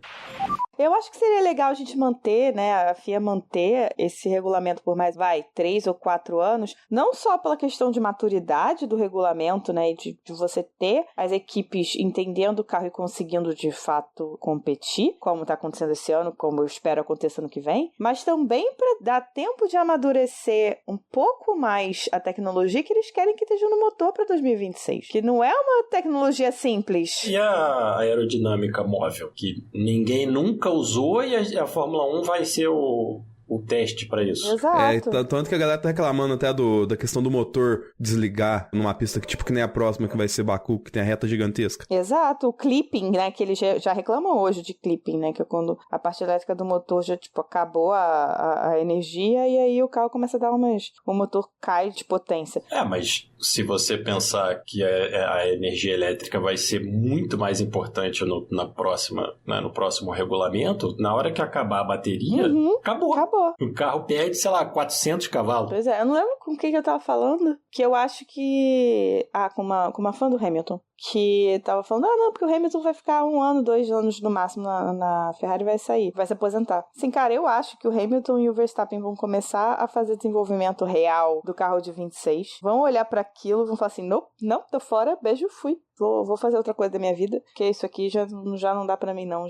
Speaker 2: Eu acho que seria legal a gente manter, né, a FIA manter esse regulamento por mais, 3 ou 4 anos, não só pela questão de maturidade do regulamento, né, e de você ter as equipes entendendo o carro e conseguindo, de fato, competir, como está acontecendo esse ano, como eu espero aconteça no que vem, mas também para dar tempo de amadurecer um pouco mais a tecnologia que eles querem que esteja no motor para 2026, que não é uma tecnologia simples.
Speaker 4: E a aerodinâmica móvel, que ninguém nunca usou e a Fórmula 1 vai ser o teste pra isso.
Speaker 2: Exato.
Speaker 3: Tanto que a galera tá reclamando até da questão do motor desligar numa pista que tipo que nem a próxima, que vai ser Baku, que tem a reta gigantesca.
Speaker 2: Um clipping, né, que eles já reclamam hoje de clipping, né, que é quando a parte elétrica do motor já, tipo, acabou a energia e aí o carro começa a dar o motor cai de potência.
Speaker 4: Mas se você pensar que a energia elétrica vai ser muito mais importante no próximo regulamento, na hora que acabar a bateria, acabou. O carro perde, sei lá, 400 cavalos.
Speaker 2: Pois é, eu não lembro com quem que eu tava falando, que eu acho que... com uma fã do Hamilton, que tava falando, não, porque o Hamilton vai ficar 1 ano, 2 anos no máximo na Ferrari e vai sair, vai se aposentar. Assim, cara, eu acho que o Hamilton e o Verstappen vão começar a fazer desenvolvimento real do carro de 26, vão olhar pra aquilo, vão falar assim, não, tô fora, beijo, fui. Vou fazer outra coisa da minha vida, porque isso aqui já não dá pra mim não,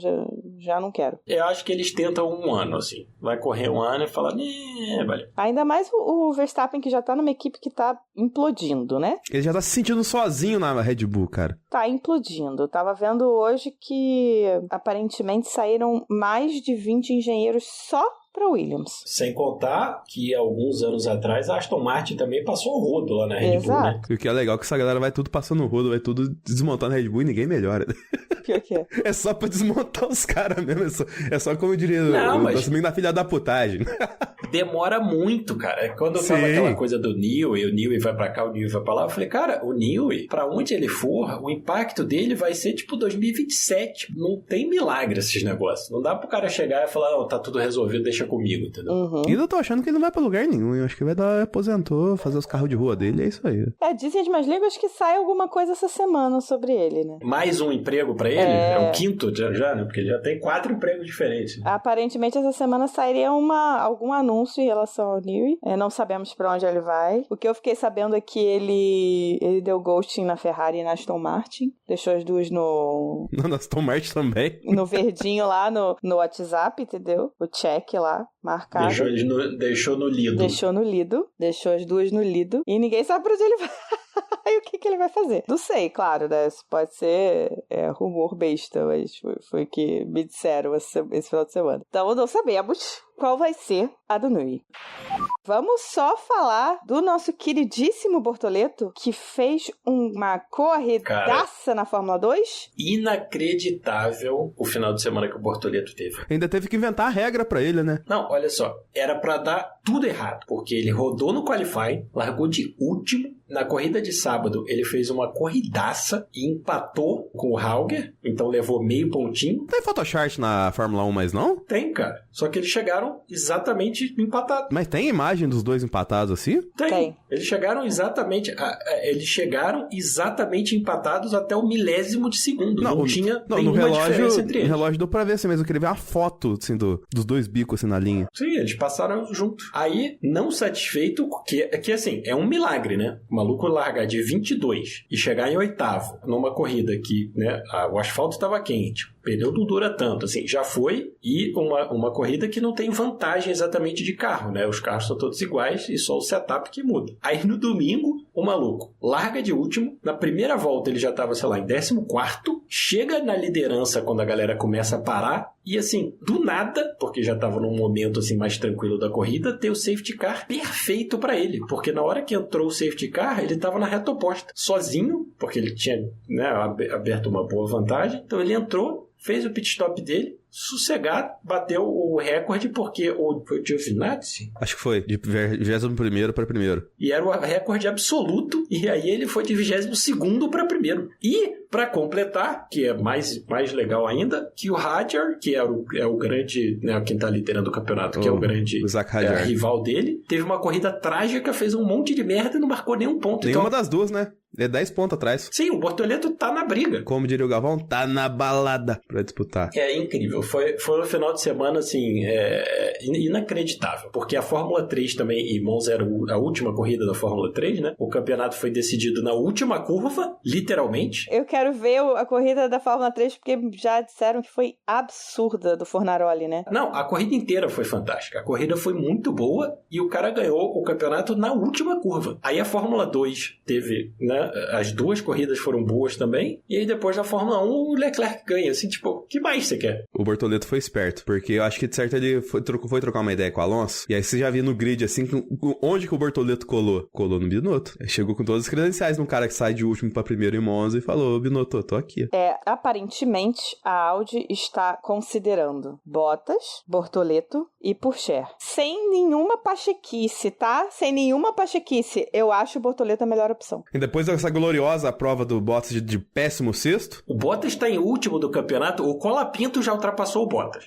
Speaker 2: já não quero.
Speaker 4: Eu acho que eles tentam 1 ano, assim. Vai correr 1 ano e falar, valeu.
Speaker 2: Ainda mais o Verstappen, que já tá numa equipe que tá implodindo, né?
Speaker 3: Ele já tá se sentindo sozinho na Red Bull, cara.
Speaker 2: Tá implodindo. Eu tava vendo hoje que aparentemente saíram mais de 20 engenheiros só para Williams.
Speaker 4: Sem contar que alguns anos atrás a Aston Martin também passou o rodo lá na Red Bull, né?
Speaker 3: E o que é legal é que essa galera vai tudo passando o rodo, vai tudo desmontando a Red Bull e ninguém melhora.
Speaker 2: Pior que é.
Speaker 3: É só pra desmontar os caras mesmo. É só como eu diria, mas... da filha da putagem.
Speaker 4: Demora muito, cara. Quando eu tava aquela coisa do Newey, o Newey vai pra cá, o Newey vai pra lá, eu falei, cara, o Newey, pra onde ele for, o impacto dele vai ser tipo 2027. Não tem milagre esses negócios. Não dá pro cara chegar e falar, tá tudo resolvido, deixa deixa comigo, entendeu?
Speaker 2: Uhum.
Speaker 3: E eu tô achando que ele não vai pra lugar nenhum. Eu acho que vai aposentou, fazer os carros de rua dele, é isso aí.
Speaker 2: Dizem as más línguas que sai alguma coisa essa semana sobre ele, né?
Speaker 4: Mais um emprego pra ele? É o quinto já, né? Porque ele já tem 4 empregos diferentes.
Speaker 2: Aparentemente, essa semana sairia algum anúncio em relação ao Newey. Não sabemos pra onde ele vai. O que eu fiquei sabendo é que ele deu ghosting na Ferrari e na Aston Martin. Deixou as duas no
Speaker 3: Aston Martin também.
Speaker 2: No verdinho lá no WhatsApp, entendeu? O check lá, marcado.
Speaker 4: Deixou no lido.
Speaker 2: Deixou as duas no lido. E ninguém sabe pra onde ele vai. E o que ele vai fazer? Não sei, claro, né? Isso pode ser rumor besta, mas foi o que me disseram esse final de semana. Então, não sabemos qual vai ser a do Newey. Vamos só falar do nosso queridíssimo Bortoleto, que fez uma corridaça na Fórmula 2.
Speaker 4: Inacreditável o final de semana que o Bortoleto teve.
Speaker 3: Ainda teve que inventar a regra pra ele, né?
Speaker 4: Não, olha só. Era pra dar tudo errado, porque ele rodou no qualifying, largou de último. Na corrida de sábado, ele fez uma corridaça e empatou com o Hauger, então levou meio pontinho.
Speaker 3: Não tem Photoshop na Fórmula 1 mais não?
Speaker 4: Tem, cara. Só que eles chegaram exatamente empatados.
Speaker 3: Mas tem imagem dos dois empatados assim?
Speaker 4: Tem. Eles chegaram exatamente empatados até o milésimo de segundo. Não tinha nenhuma diferença entre eles.
Speaker 3: No relógio deu pra ver assim, mas eu queria ver a foto assim, dos dois bicos assim na linha.
Speaker 4: Sim, eles passaram junto. Aí, não satisfeito, que assim, é um milagre, né? O maluco largar de 22 e chegar em 8º numa corrida que, né, o asfalto estava quente, o pneu não dura tanto, assim, já foi, e uma corrida que não tem vantagem exatamente de carro, né? Os carros são todos iguais e só o setup que muda. Aí no domingo, o maluco larga de último, na primeira volta ele já estava, sei lá, em 14º, chega na liderança quando a galera começa a parar, e assim, do nada, porque já estava num momento assim mais tranquilo da corrida, tem o safety car perfeito para ele, porque na hora que entrou o safety car, ele estava na reta oposta, sozinho, porque ele tinha, né, aberto uma boa vantagem, então ele entrou, fez o pit stop dele, sossegado, bateu o recorde, porque foi o Giovinazzi?
Speaker 3: Acho que foi, de 21º para primeiro.
Speaker 4: E era o recorde absoluto, e aí ele foi de 22º para primeiro. E, para completar, que é mais legal ainda, que o Hadjar, que é o grande, né, quem tá liderando o campeonato, que é o grande rival dele, teve uma corrida trágica, fez um monte de merda e não marcou nenhum ponto.
Speaker 3: Nenhuma das duas, né? Ele é 10 pontos atrás.
Speaker 4: Sim, o Bortoleto tá na briga.
Speaker 3: Como diria o Galvão, tá na balada pra disputar.
Speaker 4: É incrível. Foi um final de semana, assim, inacreditável. Porque a Fórmula 3 também, e Monza era a última corrida da Fórmula 3, né? O campeonato foi decidido na última curva, literalmente.
Speaker 2: Eu quero ver a corrida da Fórmula 3, porque já disseram que foi absurda do Fornaroli, né?
Speaker 4: Não, a corrida inteira foi fantástica. A corrida foi muito boa e o cara ganhou o campeonato na última curva. Aí a Fórmula 2 teve, né? As duas corridas foram boas também. E aí depois da Fórmula 1 o Leclerc ganha. Assim, tipo, o que mais você quer?
Speaker 3: O Bortoleto foi esperto, porque eu acho que de certo ele foi trocar uma ideia com o Alonso. E aí você já viu no grid assim, onde que o Bortoleto colou? Colou no Binotto. Chegou com todas as credenciais num cara que sai de último pra primeiro em Monza e falou: Binotto, tô aqui.
Speaker 2: Aparentemente a Audi está considerando Bottas, Bortoleto e Pourchaire. Sem nenhuma pachequice, tá? Sem nenhuma pachequice. Eu acho o Bortoleto a melhor opção.
Speaker 3: E depois dessa gloriosa prova do Bottas de péssimo sexto.
Speaker 4: O Bottas tá em último do campeonato, o Colapinto já ultrapassou o Bottas.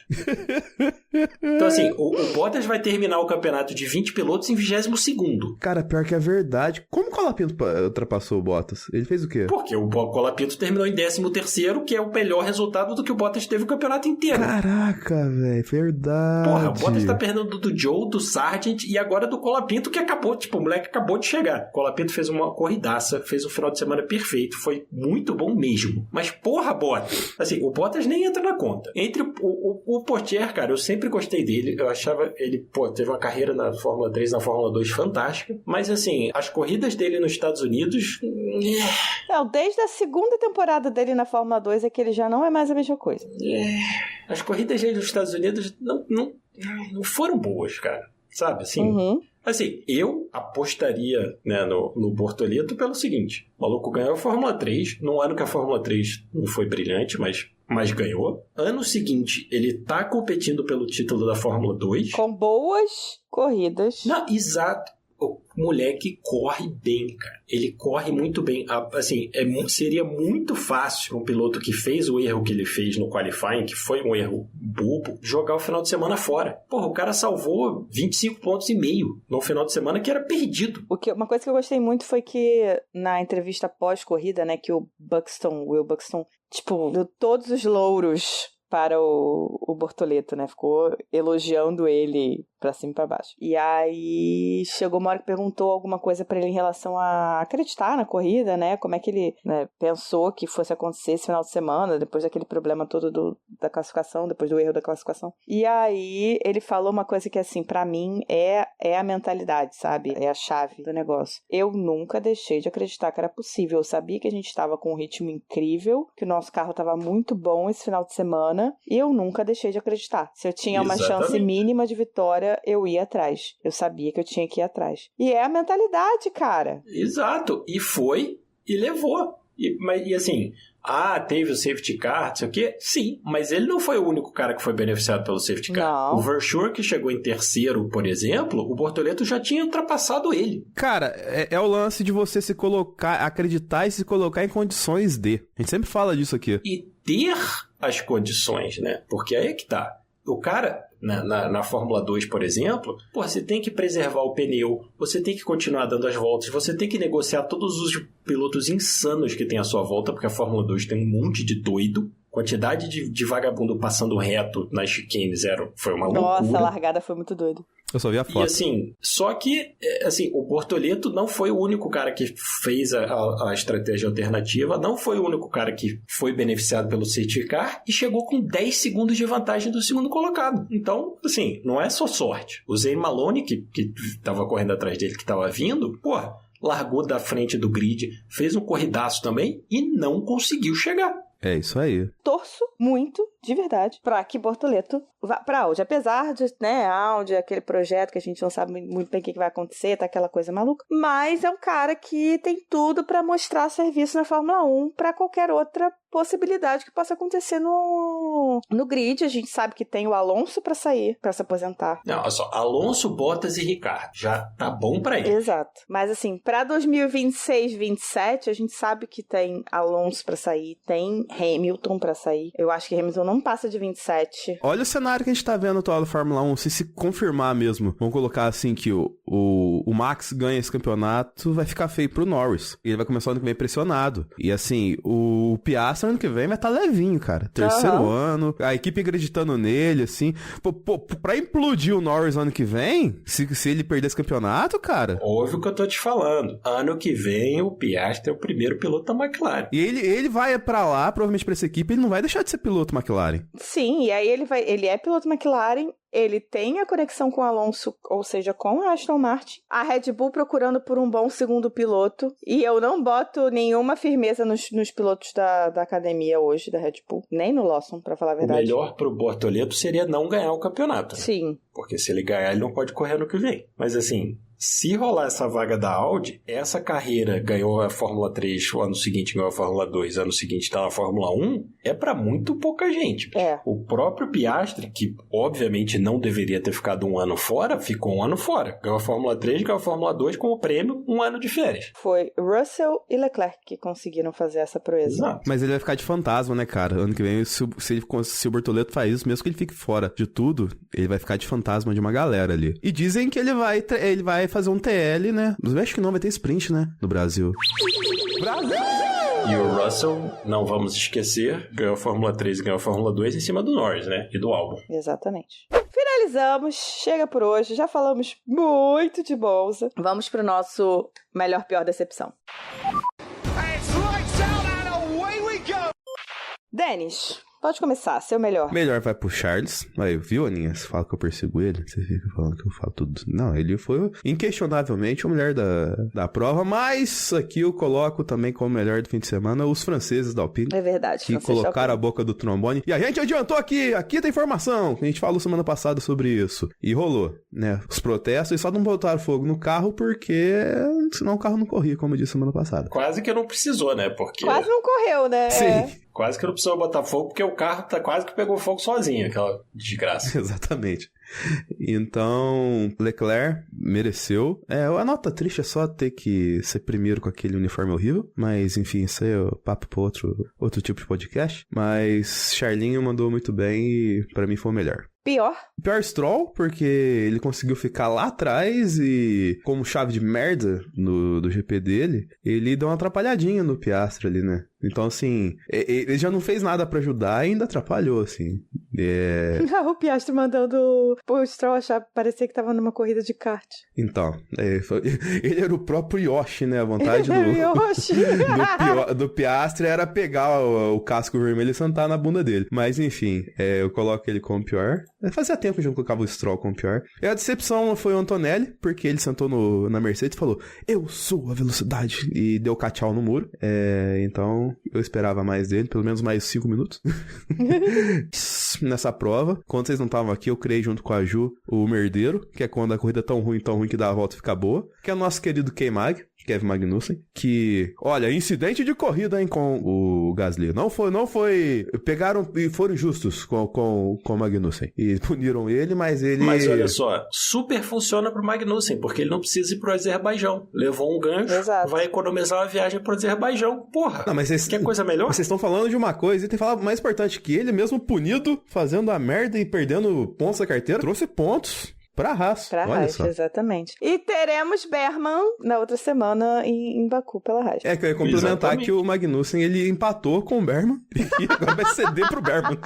Speaker 4: Então assim, o Bottas vai terminar o campeonato de 20 pilotos em 22º.
Speaker 3: Cara, pior que é verdade. Como o Colapinto ultrapassou o Bottas? Ele fez o quê?
Speaker 4: Porque o Colapinto terminou em 13º, que é o melhor resultado do que o Bottas teve o campeonato inteiro.
Speaker 3: Caraca, velho, verdade.
Speaker 4: Porra, o Bottas tá perdendo do Joe, do Sargent e agora do Colapinto, que acabou, tipo, o moleque acabou de chegar. O Colapinto fez uma corridaça, fez um final de semana perfeito, foi muito bom mesmo. Mas porra, Bottas, assim, o Bottas nem entra na conta. Entre o Pourchaire, cara, eu sempre gostei dele, eu achava ele, teve uma carreira na Fórmula 3, na Fórmula 2 fantástica, mas assim, as corridas dele nos Estados Unidos...
Speaker 2: Não, desde a segunda temporada dele na Fórmula 2 é que ele já não é mais a mesma coisa.
Speaker 4: As corridas dele nos Estados Unidos não foram boas, cara, sabe, assim...
Speaker 2: Uhum.
Speaker 4: Assim, eu apostaria, né, no Bortoleto pelo seguinte: o maluco ganhou a Fórmula 3, num ano que a Fórmula 3 não foi brilhante, mas ganhou. Ano seguinte, ele tá competindo pelo título da Fórmula 2.
Speaker 2: Com boas corridas.
Speaker 4: Não, exato. O moleque corre bem, cara. Ele corre muito bem. Assim, seria muito fácil para um piloto que fez o erro que ele fez no qualifying, que foi um erro bobo, jogar o final de semana fora. Porra, o cara salvou 25,5 pontos no final de semana que era perdido.
Speaker 2: Uma coisa que eu gostei muito foi que na entrevista pós-corrida, né, que o Will Buxton, tipo, deu todos os louros para o Bortoleto, né? Ficou elogiando ele pra cima e pra baixo. E aí chegou uma hora que perguntou alguma coisa pra ele em relação a acreditar na corrida, né? Como é que ele, né, pensou que fosse acontecer esse final de semana, depois daquele problema todo da classificação, depois do erro da classificação. E aí ele falou uma coisa que, assim, pra mim é a mentalidade, sabe? É a chave do negócio. Eu nunca deixei de acreditar que era possível. Eu sabia que a gente tava com um ritmo incrível, que o nosso carro tava muito bom esse final de semana, e eu nunca deixei de acreditar. Se eu tinha uma chance mínima de vitória, eu ia atrás. Eu sabia que eu tinha que ir atrás. E é a mentalidade, cara.
Speaker 4: Exato. E foi e levou. E assim, teve o safety car, não sei o quê. Sim, mas ele não foi o único cara que foi beneficiado pelo safety car.
Speaker 2: Não.
Speaker 4: O Verschoor, que chegou em terceiro, por exemplo, o Bortoleto já tinha ultrapassado ele.
Speaker 3: Cara, é o lance de você se colocar, acreditar e se colocar em condições de. A gente sempre fala disso aqui.
Speaker 4: E ter as condições, né? Porque aí é que tá. O cara, na Fórmula 2, por exemplo, você tem que preservar o pneu, você tem que continuar dando as voltas, você tem que negociar todos os pilotos insanos que tem à sua volta, porque a Fórmula 2 tem um monte de doido. Quantidade de vagabundo passando reto nas chicanes foi uma loucura.
Speaker 2: Nossa, a largada foi muito doida.
Speaker 3: Eu só vi a foto.
Speaker 4: E assim, só que o Bortoleto não foi o único cara que fez a estratégia alternativa, não foi o único cara que foi beneficiado pelo safety car e chegou com 10 segundos de vantagem do segundo colocado. Então, assim, não é só sorte. O Zane Maloney, que tava correndo atrás dele, que tava vindo, largou da frente do grid, fez um corridaço também e não conseguiu chegar.
Speaker 3: É isso aí.
Speaker 2: Torço muito, de verdade, pra que Bortoleto vá pra Audi. Apesar de, né, Audi, aquele projeto que a gente não sabe muito bem o que vai acontecer, tá aquela coisa maluca. Mas é um cara que tem tudo pra mostrar serviço na Fórmula 1 pra qualquer outra possibilidade que possa acontecer no grid. A gente sabe que tem o Alonso pra sair, pra se aposentar.
Speaker 4: Não, olha só, Alonso, Bottas e Ricciardo. Já tá bom pra ele.
Speaker 2: Exato. Mas assim, pra 2026, 2027, a gente sabe que tem Alonso pra sair, tem Hamilton pra sair. Eu acho que Hamilton não passa de 27.
Speaker 3: Olha o cenário que a gente tá vendo atual da Fórmula 1, se confirmar mesmo. Vamos colocar assim que o Max ganha esse campeonato, vai ficar feio pro Norris. Ele vai começar o ano que vem pressionado. E assim, o Piastri ano que vem vai estar levinho, cara. Terceiro ano, a equipe acreditando nele, assim. Pra implodir o Norris ano que vem, se ele perder esse campeonato, cara...
Speaker 4: Ouve o que eu tô te falando. Ano que vem, o Piastri é o primeiro piloto da McLaren.
Speaker 3: E ele vai pra lá, provavelmente pra essa equipe, ele não vai deixar de ser piloto McLaren.
Speaker 2: Sim, e aí ele é piloto McLaren, ele tem a conexão com o Alonso, ou seja, com a Aston Martin, a Red Bull procurando por um bom segundo piloto, e eu não boto nenhuma firmeza nos pilotos da academia hoje, da Red Bull, nem no Lawson, pra falar a verdade.
Speaker 4: O melhor pro Bortoleto seria não ganhar o campeonato. Né?
Speaker 2: Sim.
Speaker 4: Porque se ele ganhar, ele não pode correr no que vem. Mas assim... Se rolar essa vaga da Audi, essa carreira ganhou a Fórmula 3, o ano seguinte ganhou a Fórmula 2, ano seguinte tá na Fórmula 1, é pra muito pouca gente.
Speaker 2: É.
Speaker 4: O próprio Piastri, que obviamente não deveria ter ficado um ano fora, ficou um ano fora. Ganhou a Fórmula 3, ganhou a Fórmula 2 com o prêmio, um ano de férias.
Speaker 2: Foi Russell e Leclerc que conseguiram fazer essa proeza.
Speaker 4: Exato.
Speaker 3: Mas ele vai ficar de fantasma, né, cara? Ano que vem, se o Bortoleto faz isso, mesmo que ele fique fora de tudo, ele vai ficar de fantasma de uma galera ali. E dizem que ele vai fazer um TL, né? Acho que não vai ter sprint, né? No Brasil.
Speaker 4: E o Russell, não vamos esquecer, ganhou a Fórmula 3 e ganhou a Fórmula 2 em cima do Norris, né? E do Albon.
Speaker 2: Exatamente. Finalizamos. Chega por hoje. Já falamos muito de Monza. Vamos pro nosso melhor, pior decepção. Denis, pode começar, seu melhor.
Speaker 3: Melhor vai pro Charles. Aí, viu, Aninha? Você fala que eu persigo ele? Você fica falando que eu falo tudo. Não, ele foi inquestionavelmente o melhor da prova, mas aqui eu coloco também como melhor do fim de semana os franceses da Alpine.
Speaker 2: É verdade.
Speaker 3: Que colocaram a boca do trombone. E a gente adiantou aqui tem informação. A gente falou semana passada sobre isso. E rolou, né? Os protestos e só não botaram fogo no carro porque senão o carro não corria, como eu disse semana passada.
Speaker 4: Quase que não precisou, né? Porque...
Speaker 2: Quase não correu, né?
Speaker 3: Sim.
Speaker 4: Quase que não precisou botar fogo, porque o carro quase que pegou fogo sozinho, aquela desgraça.
Speaker 3: Exatamente. Então, Leclerc mereceu. A nota triste é só ter que ser primeiro com aquele uniforme horrível. Mas, enfim, isso aí é o papo pra outro tipo de podcast. Mas Charlinho mandou muito bem e pra mim foi o melhor.
Speaker 2: Pior
Speaker 3: Stroll, porque ele conseguiu ficar lá atrás e, como chave de merda do GP dele, ele deu uma atrapalhadinha no Piastri ali, né? Então, assim, ele já não fez nada pra ajudar e ainda atrapalhou, assim.
Speaker 2: O Piastri mandando o Stroll achar, parecia que tava numa corrida de kart.
Speaker 3: Então, ele era o próprio Yoshi, né? A vontade
Speaker 2: Yoshi.
Speaker 3: do Piastri era pegar o casco vermelho e sentar na bunda dele. Mas, enfim, eu coloco ele como pior. Fazia tempo que eu não colocava o Stroll como pior. E a decepção foi o Antonelli, porque ele sentou na Mercedes e falou: eu sou a velocidade. E deu tchau no muro. Então, eu esperava mais dele, pelo menos mais 5 minutos. Nessa prova, quando vocês não estavam aqui, eu criei junto com a Ju o Merdeiro, que é quando a corrida é tão ruim que dá a volta e fica boa. Que é o nosso querido K-Mag, Kevin Magnussen, que, olha, incidente de corrida, hein, com o Gasly. Não foi, pegaram e foram justos com o Magnussen. E puniram ele, mas ele...
Speaker 4: Mas olha só, super funciona pro Magnussen, porque ele não precisa ir pro Azerbaijão. Levou um gancho,
Speaker 2: Exato.
Speaker 4: Vai economizar uma viagem pro Azerbaijão. Porra,
Speaker 3: não, mas
Speaker 4: quer coisa melhor?
Speaker 3: Vocês estão falando de uma coisa e tem falado mais importante que ele, mesmo punido, fazendo a merda e perdendo pontos da carteira, trouxe pontos pra Haas.
Speaker 2: Pra Haas, exatamente. E teremos Berman na outra semana em Baku pela Haas.
Speaker 3: Que eu ia complementar Exatamente. Que o Magnussen, ele empatou com o Berman e agora vai ceder pro Berman.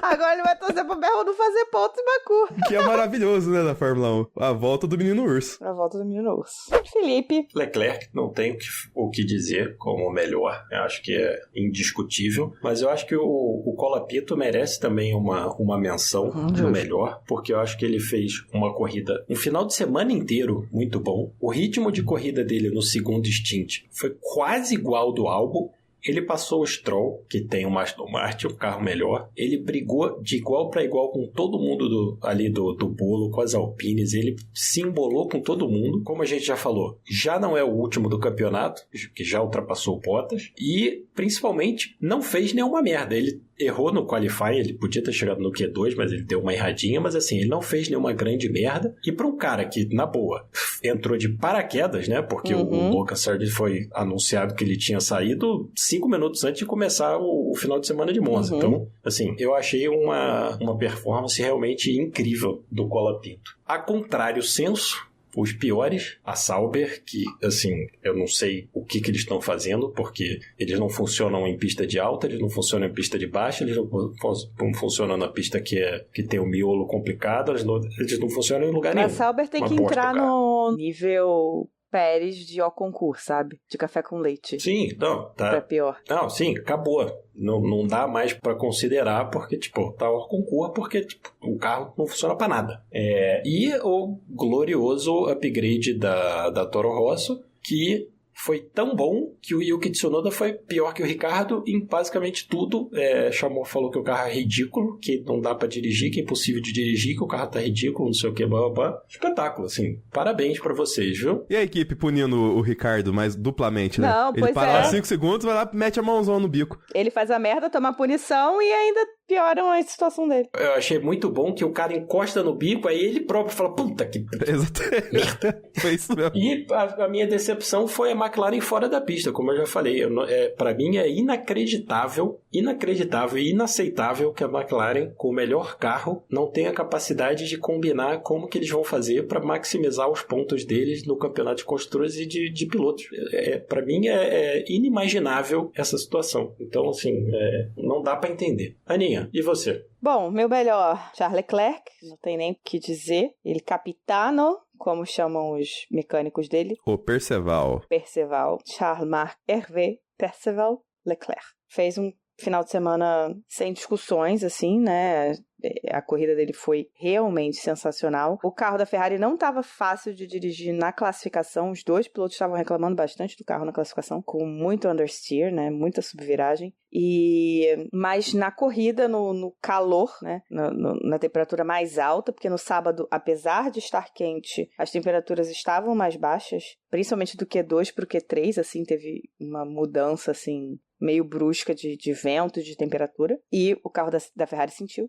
Speaker 2: Agora ele vai torcer pro Berman não fazer pontos em Baku.
Speaker 3: Que é maravilhoso, né, da Fórmula 1. A volta do menino urso.
Speaker 2: A volta do menino urso. Felipe.
Speaker 4: Leclerc, não tem o que dizer como o melhor. Eu acho que é indiscutível. Mas eu acho que o Colapito merece também uma menção no melhor, porque eu acho que ele fez uma corrida, um final de semana inteiro muito bom. O ritmo de corrida dele no segundo stint foi quase igual ao do Albon. Ele passou o Stroll, que tem o Aston Martin, um carro melhor. Ele brigou de igual para igual com todo mundo do bolo, com as Alpines. Ele se embolou com todo mundo. Como a gente já falou, já não é o último do campeonato, que já ultrapassou o Bottas. E, principalmente, não fez nenhuma merda. Ele errou no qualifying, ele podia ter chegado no Q2, mas ele deu uma erradinha, mas assim, ele não fez nenhuma grande merda. E para um cara que, na boa, entrou de paraquedas, né? Porque o Lucas Sardi foi anunciado que ele tinha saído 5 minutos antes de começar o final de semana de Monza. Então, assim, eu achei uma performance realmente incrível do Colapinto. A contrário senso, os piores, a Sauber, que, assim, eu não sei o que eles estão fazendo, porque eles não funcionam em pista de alta, eles não funcionam em pista de baixa, eles não funcionam na pista que tem um miolo complicado, eles não funcionam em lugar nenhum.
Speaker 2: A Sauber tem que entrar no nível Pérez de Ocon, sabe? De café com leite.
Speaker 4: Sim, não, tá.
Speaker 2: Pra pior.
Speaker 4: Não, sim, acabou. Não dá mais pra considerar, porque, tipo, tá Ocon, porque, tipo, o carro não funciona pra nada. E o glorioso upgrade da Toro Rosso, que foi tão bom que o Yuki Tsunoda foi pior que o Ricardo em basicamente tudo. Falou que o carro é ridículo, que não dá pra dirigir, que é impossível de dirigir, que o carro tá ridículo, não sei o que, blá, blá, blá. Espetáculo, assim. Parabéns pra vocês, viu?
Speaker 3: E a equipe punindo o Ricardo mais duplamente, né?
Speaker 2: Não,
Speaker 3: ele para lá 5 segundos, vai lá e mete a mãozão no bico.
Speaker 2: Ele faz a merda, toma a punição e ainda pioram a situação dele.
Speaker 4: Eu achei muito bom que o cara encosta no bico, aí ele próprio fala, puta que...
Speaker 3: Exatamente. Foi isso mesmo.
Speaker 4: E a minha decepção foi a McLaren fora da pista, como eu já falei. Pra mim é inacreditável e inaceitável que a McLaren, com o melhor carro, não tenha capacidade de combinar como que eles vão fazer para maximizar os pontos deles no campeonato de construtores e de pilotos. Pra mim é inimaginável essa situação. Então, assim, não dá pra entender. Aninha, e você?
Speaker 2: Bom, meu melhor, Charles Leclerc, não tem nem o que dizer. Ele capitano, como chamam os mecânicos dele.
Speaker 3: O Perceval.
Speaker 2: Charles-Marc Hervé Perceval Leclerc. Fez um final de semana sem discussões, assim, né? A corrida dele foi realmente sensacional. O carro da Ferrari não estava fácil de dirigir na classificação. Os dois pilotos estavam reclamando bastante do carro na classificação, com muito understeer, né? Muita subviragem. Mas na corrida, no calor, né? Na temperatura mais alta, porque no sábado, apesar de estar quente, as temperaturas estavam mais baixas, principalmente do Q2 para o Q3, assim, teve uma mudança, assim, meio brusca de vento, de temperatura, e o carro da Ferrari sentiu.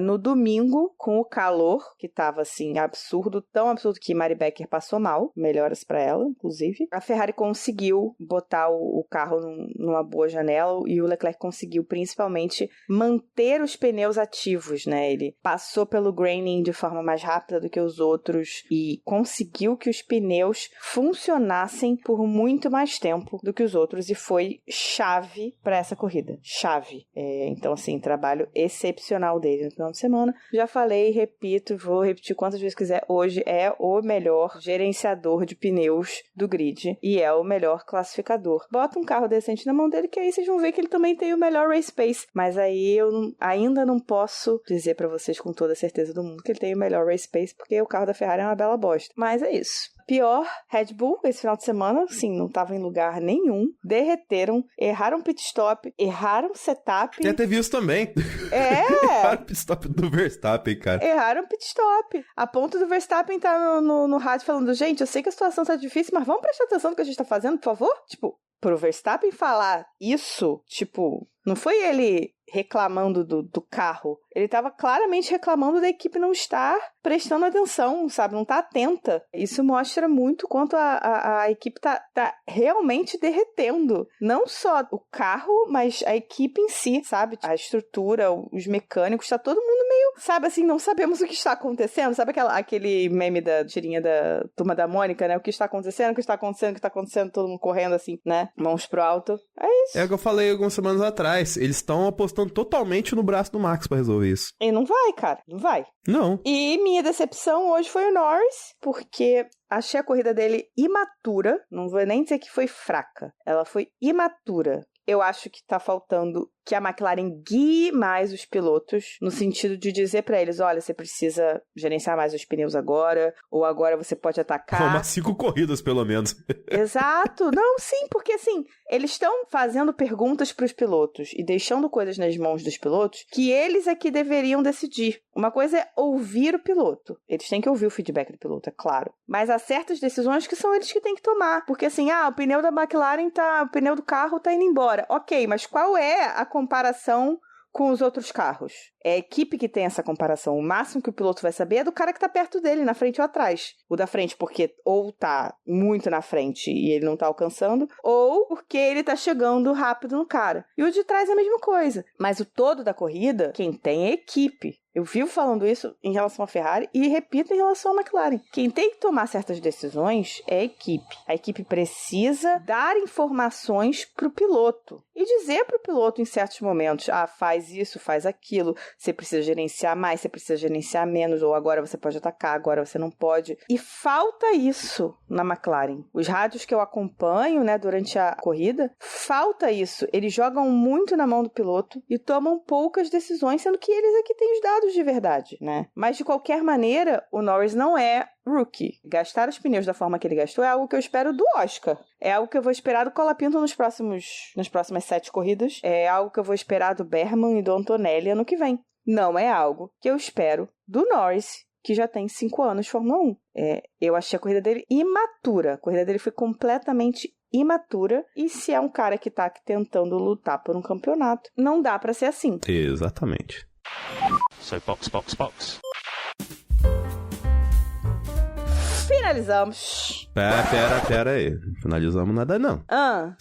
Speaker 2: No domingo, com o calor, que tava assim, absurdo, tão absurdo que Mari Becker passou mal, melhoras pra ela, inclusive, a Ferrari conseguiu botar o carro numa boa janela, e o Leclerc conseguiu principalmente manter os pneus ativos, né? Ele passou pelo graining de forma mais rápida do que os outros e conseguiu que os pneus funcionassem por muito mais tempo do que os outros, e foi chave para essa corrida. Chave. Então, assim, trabalho excepcional dele no final de semana. Já falei, repito, vou repetir quantas vezes quiser. Hoje é o melhor gerenciador de pneus do grid e é o melhor classificador. Bota um carro decente na mão dele, que aí vocês vão ver que ele também tem o melhor race pace. Mas aí eu ainda não posso dizer pra vocês com toda a certeza do mundo que ele tem o melhor race pace, porque o carro da Ferrari é uma bela bosta. Mas é isso. Pior, Red Bull, esse final de semana, sim, não estava em lugar nenhum. Derreteram, erraram pit stop, erraram setup.
Speaker 3: Já teve isso também. Erraram pit stop do Verstappen, cara.
Speaker 2: Erraram pit stop. A ponto do Verstappen estar no rádio falando, gente, eu sei que a situação tá difícil, mas vamos prestar atenção no que a gente tá fazendo, por favor? Tipo, pro Verstappen falar isso, tipo, não foi ele reclamando do carro. Ele tava claramente reclamando da equipe não estar prestando atenção, sabe? Não tá atenta. Isso mostra muito quanto a equipe tá realmente derretendo. Não só o carro, mas a equipe em si, sabe? A estrutura, os mecânicos, tá todo mundo meio, sabe, assim, não sabemos o que está acontecendo. Sabe aquele meme da tirinha da Turma da Mônica, né? O que está acontecendo, o que está acontecendo, o que está acontecendo, todo mundo correndo assim, né? Mãos pro alto. É isso.
Speaker 3: É o que eu falei algumas semanas atrás. Eles estão apostando totalmente no braço do Max pra resolver isso.
Speaker 2: E não vai, cara. Não vai.
Speaker 3: Não.
Speaker 2: E minha decepção hoje foi o Norris, porque achei a corrida dele imatura. Não vou nem dizer que foi fraca. Ela foi imatura. Eu acho que tá faltando que a McLaren guie mais os pilotos, no sentido de dizer pra eles, olha, você precisa gerenciar mais os pneus agora, ou agora você pode atacar.
Speaker 3: Umas 5 corridas, pelo menos.
Speaker 2: Exato. Não, sim, porque assim, eles estão fazendo perguntas pros pilotos e deixando coisas nas mãos dos pilotos que eles é que deveriam decidir. Uma coisa é ouvir o piloto. Eles têm que ouvir o feedback do piloto, é claro. Mas há certas decisões que são eles que têm que tomar. Porque assim, o pneu da McLaren o pneu do carro tá indo embora. Ok, mas qual é a comparação com os outros carros? É a equipe que tem essa comparação. O máximo que o piloto vai saber é do cara que tá perto dele, na frente ou atrás. O da frente porque ou tá muito na frente e ele não tá alcançando, ou porque ele tá chegando rápido no cara. E o de trás é a mesma coisa. Mas o todo da corrida, quem tem é a equipe. Eu vivo falando isso em relação à Ferrari e repito em relação à McLaren. Quem tem que tomar certas decisões é a equipe. A equipe precisa dar informações pro piloto e dizer pro piloto em certos momentos, faz isso, faz aquilo, você precisa gerenciar mais, você precisa gerenciar menos, ou agora você pode atacar, agora você não pode. E falta isso na McLaren. Os rádios que eu acompanho, né, durante a corrida, falta isso. Eles jogam muito na mão do piloto e tomam poucas decisões, sendo que eles aqui têm os dados de verdade, né? Mas de qualquer maneira, o Norris não é rookie. Gastar os pneus da forma que ele gastou é algo que eu espero do Oscar. É algo que eu vou esperar do Colapinto nas próximas 7 corridas. É algo que eu vou esperar do Berman e do Antonelli ano que vem. Não é algo que eu espero do Norris, que já tem 5 anos de Fórmula 1. Eu achei a corrida dele imatura. A corrida dele foi completamente imatura. E se é um cara que tá tentando lutar por um campeonato, não dá pra ser assim.
Speaker 3: Exatamente.
Speaker 1: So box.
Speaker 2: Finalizamos.
Speaker 3: Pera aí. Finalizamos nada, não. A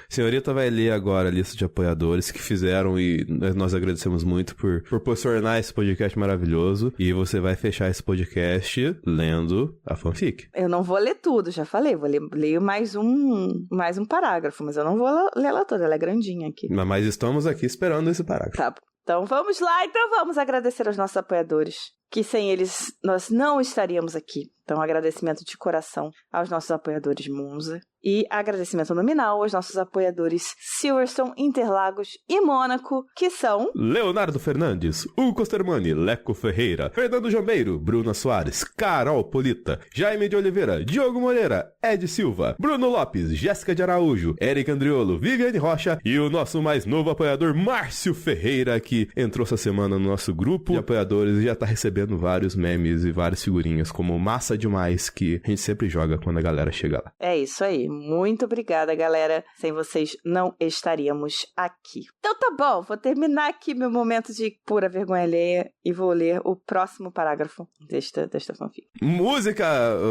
Speaker 3: senhorita vai ler agora a lista de apoiadores que fizeram e nós agradecemos muito por proporcionar esse podcast maravilhoso. E você vai fechar esse podcast lendo a fanfic.
Speaker 2: Eu não vou ler tudo, já falei. Vou ler mais um parágrafo, mas eu não vou ler ela toda. Ela é grandinha aqui.
Speaker 3: Mas estamos aqui esperando esse parágrafo.
Speaker 2: Tá. Então vamos lá, vamos agradecer aos nossos apoiadores, que sem eles nós não estaríamos aqui. Então agradecimento de coração aos nossos apoiadores Monza e agradecimento nominal aos nossos apoiadores Silverstone, Interlagos e Mônaco, que são
Speaker 3: Leonardo Fernandes, Hugo Costermani, Leco Ferreira, Fernando Jambeiro, Bruna Soares, Carol Polita, Jaime de Oliveira, Diogo Moreira, Ed Silva, Bruno Lopes, Jéssica de Araújo, Eric Andriolo, Viviane Rocha e o nosso mais novo apoiador Márcio Ferreira, que entrou essa semana no nosso grupo de apoiadores e já tá recebendo recebendo vários memes e várias figurinhas, como massa demais, que a gente sempre joga quando a galera chega lá.
Speaker 2: É isso aí. Muito obrigada, galera. Sem vocês, não estaríamos aqui. Então tá bom, vou terminar aqui meu momento de pura vergonha alheia e vou ler o próximo parágrafo desta fanfic.
Speaker 3: Música,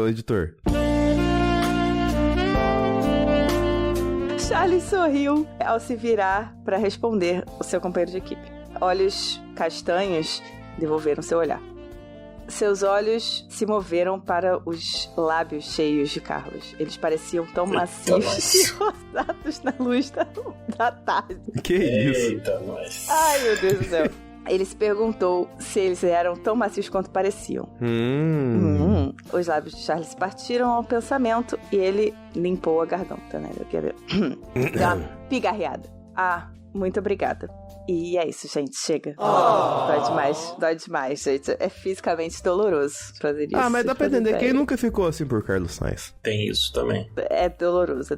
Speaker 3: editor!
Speaker 2: Charlie sorriu ao se virar para responder o seu companheiro de equipe. Olhos castanhos devolveram seu olhar. Seus olhos se moveram para os lábios cheios de Carlos. Eles pareciam tão macios e rosados na luz da tarde.
Speaker 3: Que isso?
Speaker 4: Eita, nós.
Speaker 2: Ai, meu Deus do céu. Ele se perguntou se eles eram tão macios quanto pareciam. Os lábios de Charlie se partiram ao pensamento e ele limpou a garganta, né? Eu quero dar uma pigarreada. Ah, muito obrigada. E é isso, gente. Chega. Dói demais, gente. É fisicamente doloroso fazer isso.
Speaker 3: Ah, mas dá pra entender. Quem nunca ficou assim por Carlos Sainz?
Speaker 4: Tem isso também.
Speaker 2: É doloroso.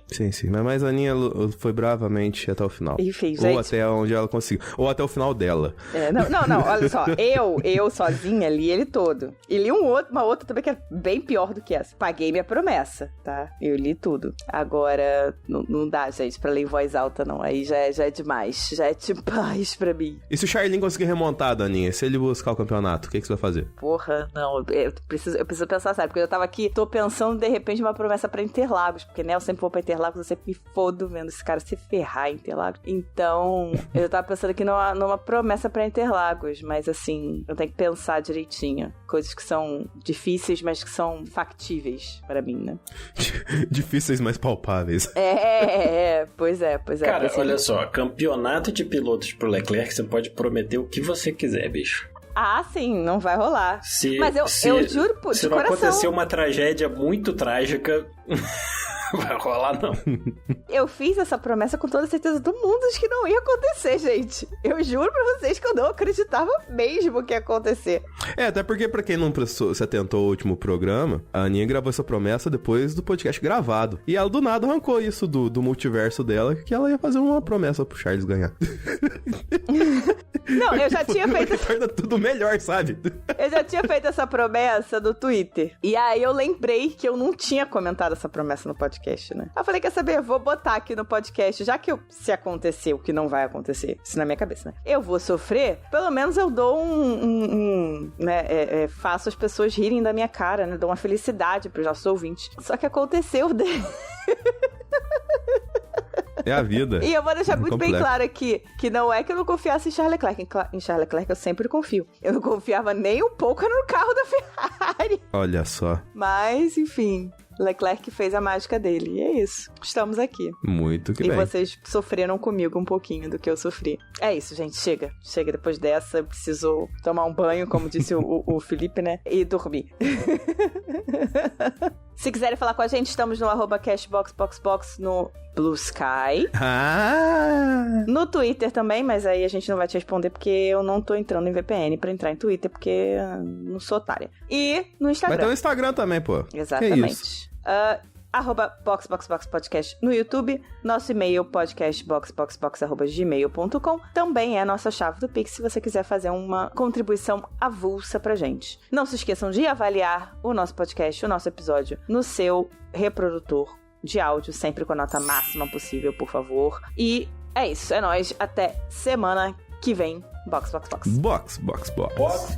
Speaker 3: Sim. Mas a Aninha foi bravamente até o final.
Speaker 2: Enfim, gente.
Speaker 3: Ou até onde ela conseguiu. Ou até o final dela.
Speaker 2: Não. Olha só. Eu sozinha li ele todo. E li uma outra também que é bem pior do que essa. Paguei minha promessa, tá? Eu li tudo. Agora, não dá, gente, pra ler em voz alta, não. Aí já é demais. Já é demais pra mim.
Speaker 3: E se o Charlin conseguir remontar, Daninha? Se ele buscar o campeonato, o que você vai fazer?
Speaker 2: Porra, não. Eu preciso pensar sério, porque eu tava aqui, tô pensando, de repente, uma promessa pra Interlagos, porque, né, eu sempre vou pra Interlagos, eu sempre me fodo vendo esse cara se ferrar em Interlagos. Então, eu tava pensando aqui numa promessa pra Interlagos, mas, assim, eu tenho que pensar direitinho. Coisas que são difíceis, mas que são factíveis pra mim, né?
Speaker 3: Difíceis, mas palpáveis.
Speaker 2: Pois é.
Speaker 4: Cara, olha só, campeonato de pilotos pro Leclerc, você pode prometer o que vai quiser, bicho.
Speaker 2: Ah, sim, não vai rolar. Mas eu juro por
Speaker 4: se não acontecer uma tragédia muito trágica, vai rolar não.
Speaker 2: Eu fiz essa promessa com toda a certeza do mundo de que não ia acontecer, gente. Eu juro pra vocês que eu não acreditava mesmo que ia acontecer.
Speaker 3: Até porque pra quem não se atentou ao último programa, a Aninha gravou essa promessa depois do podcast gravado. E ela do nada arrancou isso do multiverso dela, que ela ia fazer uma promessa pro Charles ganhar.
Speaker 2: Não, eu já tinha feito...
Speaker 3: Torna tudo melhor, sabe?
Speaker 2: Eu já tinha feito essa promessa no Twitter. E aí eu lembrei que eu não tinha comentado essa promessa no podcast, né? Eu falei, quer saber? Vou botar aqui no podcast, já que se acontecer o que não vai acontecer, isso na minha cabeça, né? Eu vou sofrer, pelo menos eu dou faço as pessoas rirem da minha cara, né? Dou uma felicidade pros nossos ouvintes. Só que aconteceu
Speaker 3: É a vida.
Speaker 2: E eu vou deixar muito bem claro aqui que não é que eu não confiasse em Charles Leclerc. Em Charles Leclerc eu sempre confio. Eu não confiava nem um pouco no carro da Ferrari.
Speaker 3: Olha só.
Speaker 2: Mas, enfim, Leclerc fez a mágica dele. E é isso. Estamos aqui.
Speaker 3: Muito que
Speaker 2: bem.
Speaker 3: E
Speaker 2: vocês sofreram comigo um pouquinho do que eu sofri. É isso, gente. Chega. Chega depois dessa. Eu preciso tomar um banho, como disse o Felipe, né? E dormir. Se quiserem falar com a gente, estamos no @cashboxboxbox no Blue Sky. No Twitter também, mas aí a gente não vai te responder porque eu não tô entrando em VPN pra entrar em Twitter, porque não sou otária. E no Instagram.
Speaker 3: Vai ter no Instagram também, pô.
Speaker 2: Exatamente.
Speaker 3: Que isso?
Speaker 2: @boxboxbox podcast no YouTube. Nosso e-mail podcastboxboxbox@gmail.com também é a nossa chave do Pix se você quiser fazer uma contribuição avulsa pra gente. Não se esqueçam de avaliar o nosso podcast, o nosso episódio, no seu reprodutor de áudio, sempre com a nota máxima possível, por favor. E é isso, é nóis. Até semana que vem. Box.
Speaker 3: Box.
Speaker 4: Box.